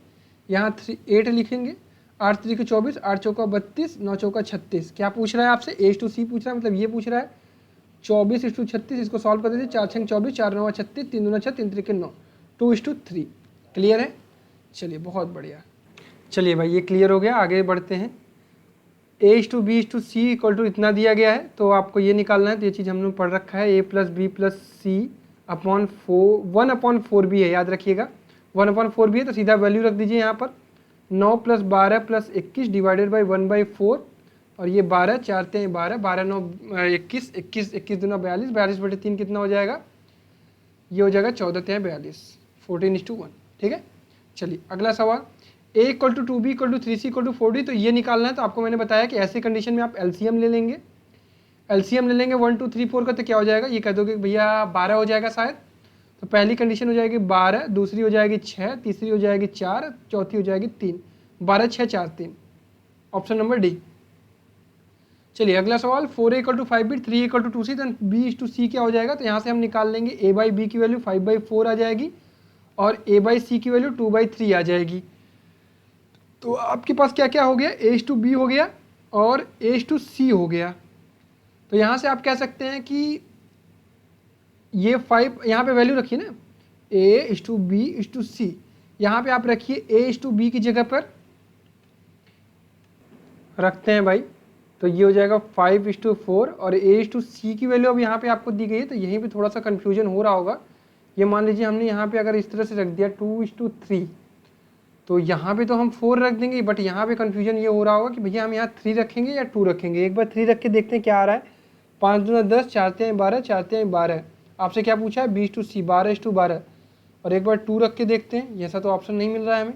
यहाँ 8 लिखेंगे, 8 3 24, 8 चौका 32, 9 चौका 36। क्या पूछ रहा है आपसे, ए टू सी पूछ रहा है, मतलब ये पूछ रहा है 24:36। इसको सॉल्व कर देते, 4 6 24, 4 9 36, 3 2 6, 3 3 9, 2:3। क्लियर है। चलिए बहुत बढ़िया। चलिए भाई ये क्लियर हो गया, आगे बढ़ते हैं। A to B to C equal to इतना दिया गया है, तो आपको ये निकालना है। तो ये चीज़ हमने पढ़ रखा है, ए plus B plus c upon 1/4 भी है, याद रखिएगा 1/4 भी है, तो सीधा वैल्यू रख दीजिए यहाँ पर। 9 + 12 + 21 डिवाइडेड बाई 1/4, और ये 12, 4 3 12, 12 9 21, 21 21 दूना 42, 42/3 कितना हो जाएगा, ये हो जाएगा 14 3 42, 14:1। ठीक है। चलिए अगला सवाल, a = 2b = 3c = 4d, तो ये निकालना है। तो आपको मैंने बताया कि ऐसी कंडीशन में आप एलसीएम ले लेंगे, 1 2 3 4 का, तो क्या हो जाएगा, ये कह दोगे भैया 12 हो जाएगा शायद। तो पहली कंडीशन हो जाएगी 12, दूसरी हो जाएगी 6, तीसरी हो जाएगी 4, चौथी हो जाएगी 3, 12 6 4 3, ऑप्शन नंबर डी। चलिए अगला सवाल, 4a = 5b, 3a = 2c, then b/c क्या हो जाएगा। तो यहाँ से हम निकाल लेंगे a/b की वैल्यू 5/4 आ जाएगी, और a/c की वैल्यू 2/3 आ जाएगी। तो आपके पास क्या क्या हो गया, a/b हो गया और a/c हो गया। तो यहाँ से आप कह सकते हैं कि ये 5, यहाँ पे वैल्यू रखिए ना, a/b/c, यहाँ पे आप रखिए a/b की जगह पर रखते हैं भाई, तो ये हो जाएगा 5:4, और a/c की वैल्यू अब यहाँ पे आपको दी गई है। तो यहीं पे थोड़ा सा कन्फ्यूजन हो रहा होगा। ये मान लीजिए हमने यहाँ पे अगर इस तरह से रख दिया 2:3, तो यहाँ पे तो हम 4 रख देंगे, बट यहाँ पे कन्फ्यूजन ये हो रहा होगा कि भैया हम यहाँ 3 रखेंगे या 2 रखेंगे। एक बार 3 रख के देखते हैं क्या आ रहा है। 5 दूना 10, 4 3 12, 4 3 12, आपसे क्या पूछा है, b/c 12:12, और एक बार 2 रख के देखते हैं। ऐसा तो ऑप्शन नहीं मिल रहा है हमें।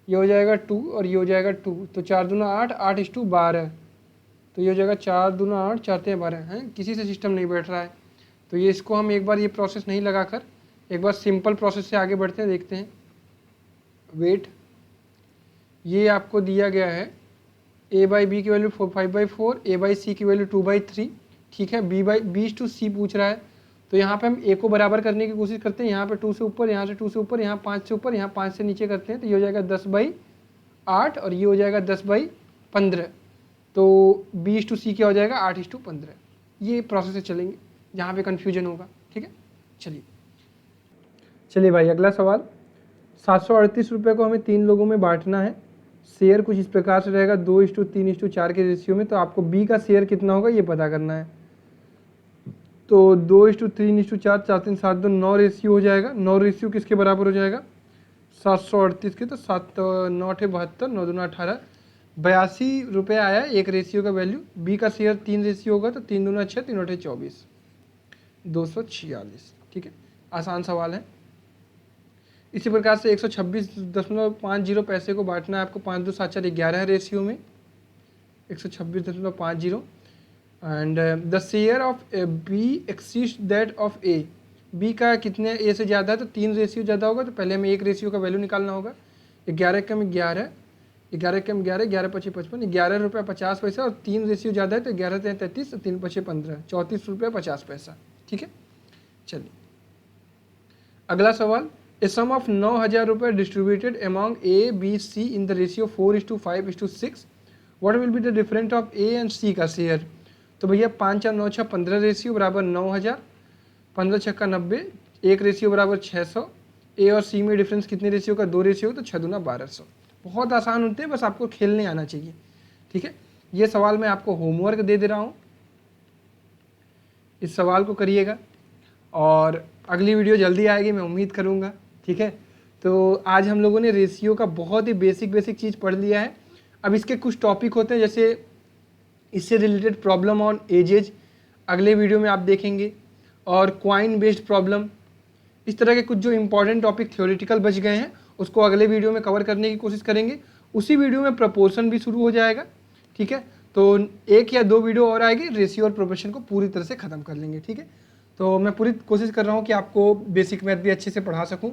ये हो जाएगा 2 और ये हो जाएगा 2, तो 4 दूना 8, 8:12, तो ये हो जाएगा 4 दूना 8, 4 3 12 हैं। किसी से सिस्टम नहीं बैठ रहा है, तो ये इसको हम एक बार ये प्रोसेस नहीं लगाकर एक बार सिंपल प्रोसेस से आगे बढ़ते हैं, देखते हैं। वेट, ये आपको दिया गया है a/b की वैल्यू 5/4, a/c की वैल्यू 2/3। ठीक है, b/c पूछ रहा है, तो यहाँ पे हम a को बराबर करने की कोशिश करते हैं। यहाँ पे 2 से ऊपर, यहाँ से 2 से ऊपर, यहाँ 5 से ऊपर, यहाँ 5 से नीचे करते हैं, तो ये हो जाएगा 10/8, और ये हो जाएगा 10/15। तो b/c क्या हो जाएगा 8:15। ये प्रोसेस से चलेंगे, जहाँ पे कन्फ्यूजन होगा। ठीक है, चलिए भाई अगला सवाल, 738 रुपये को हमें 3 लोगों में बांटना है। शेयर कुछ इस प्रकार से रहेगा 2:3:4 के रेशियो में। तो आपको बी का शेयर कितना होगा ये पता करना है। तो 2:3:4, 4 3 7 2, 9 रेशियो हो जाएगा। 9 रेशियो किसके बराबर हो जाएगा, 738 के। तो 7 9 72, 9 दूना 18, 82 रुपये आया एक रेशियो का वैल्यू। बी का शेयर 3 रेशियो होगा, तो 3 दूना 6, 3 8 24, 246। ठीक है, आसान सवाल है। इसी प्रकार से 126.50 पैसे को बांटना है आपको 5 2 7 4 11 रेशियो में, 126.50। And the share of B exceeds that of A, B का कितने ए से ज़्यादा है, तो 3 रेशियो ज़्यादा होगा। तो पहले हमें एक रेशियो का वैल्यू निकालना होगा। 11 कम 11, 11 कम 11, 11 5 55, 11 रुपये 50 पैसा, और 3 रेशियो ज़्यादा है, तो 11 3 33, 3 5 15, 34 रुपये 50 पैसा। ठीक है, चलिए अगला सवाल, A sum of 9,000 रुपये distributed among A, B, C in the ratio 4:5:6. What will be the difference of A and C का शेयर। तो भैया 5 4 9 6 15 रेशियो बराबर 9,000, 15 छक्का 90, एक रेशियो बराबर 600, ए और सी में डिफरेंस कितने रेशियो का, 2 रेशियो, तो 6 दूना 1200। बहुत आसान होते हैं, बस आपको खेलने आना चाहिए। ठीक है, ये सवाल मैं आपको होमवर्क दे रहा हूँ, इस सवाल को करिएगा और अगली वीडियो जल्दी आएगी मैं उम्मीद करूँगा। ठीक है, तो आज हम लोगों ने रेशियो का बहुत ही बेसिक चीज़ पढ़ लिया है। अब इसके कुछ टॉपिक होते हैं, जैसे इससे रिलेटेड प्रॉब्लम ऑन एजेज अगले वीडियो में आप देखेंगे, और क्वाइन बेस्ड प्रॉब्लम, इस तरह के कुछ जो इंपॉर्टेंट टॉपिक थ्योरेटिकल बच गए हैं उसको अगले वीडियो में कवर करने की कोशिश करेंगे। उसी वीडियो में प्रपोर्शन भी शुरू हो जाएगा। ठीक है, तो 1 या 2 वीडियो और आएगी, रेशियो और प्रोपोर्शन को पूरी तरह से ख़त्म कर लेंगे। ठीक है, तो मैं पूरी कोशिश कर रहा हूँ कि आपको बेसिक मैथ भी अच्छे से पढ़ा सकूँ,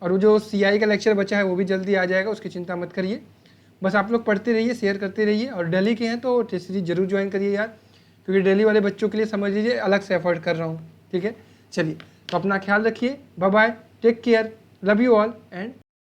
और वो जो CI का लेक्चर बचा है वो भी जल्दी आ जाएगा, उसकी चिंता मत करिए। बस आप लोग पढ़ते रहिए, शेयर करते रहिए, और दिल्ली के हैं तो टेस्ट सीरीज जरूर ज्वाइन करिए यार, क्योंकि दिल्ली वाले बच्चों के लिए समझ लीजिए अलग से एफर्ट कर रहा हूँ। ठीक है, चलिए, तो अपना ख्याल रखिए, bye bye, take care, love you all and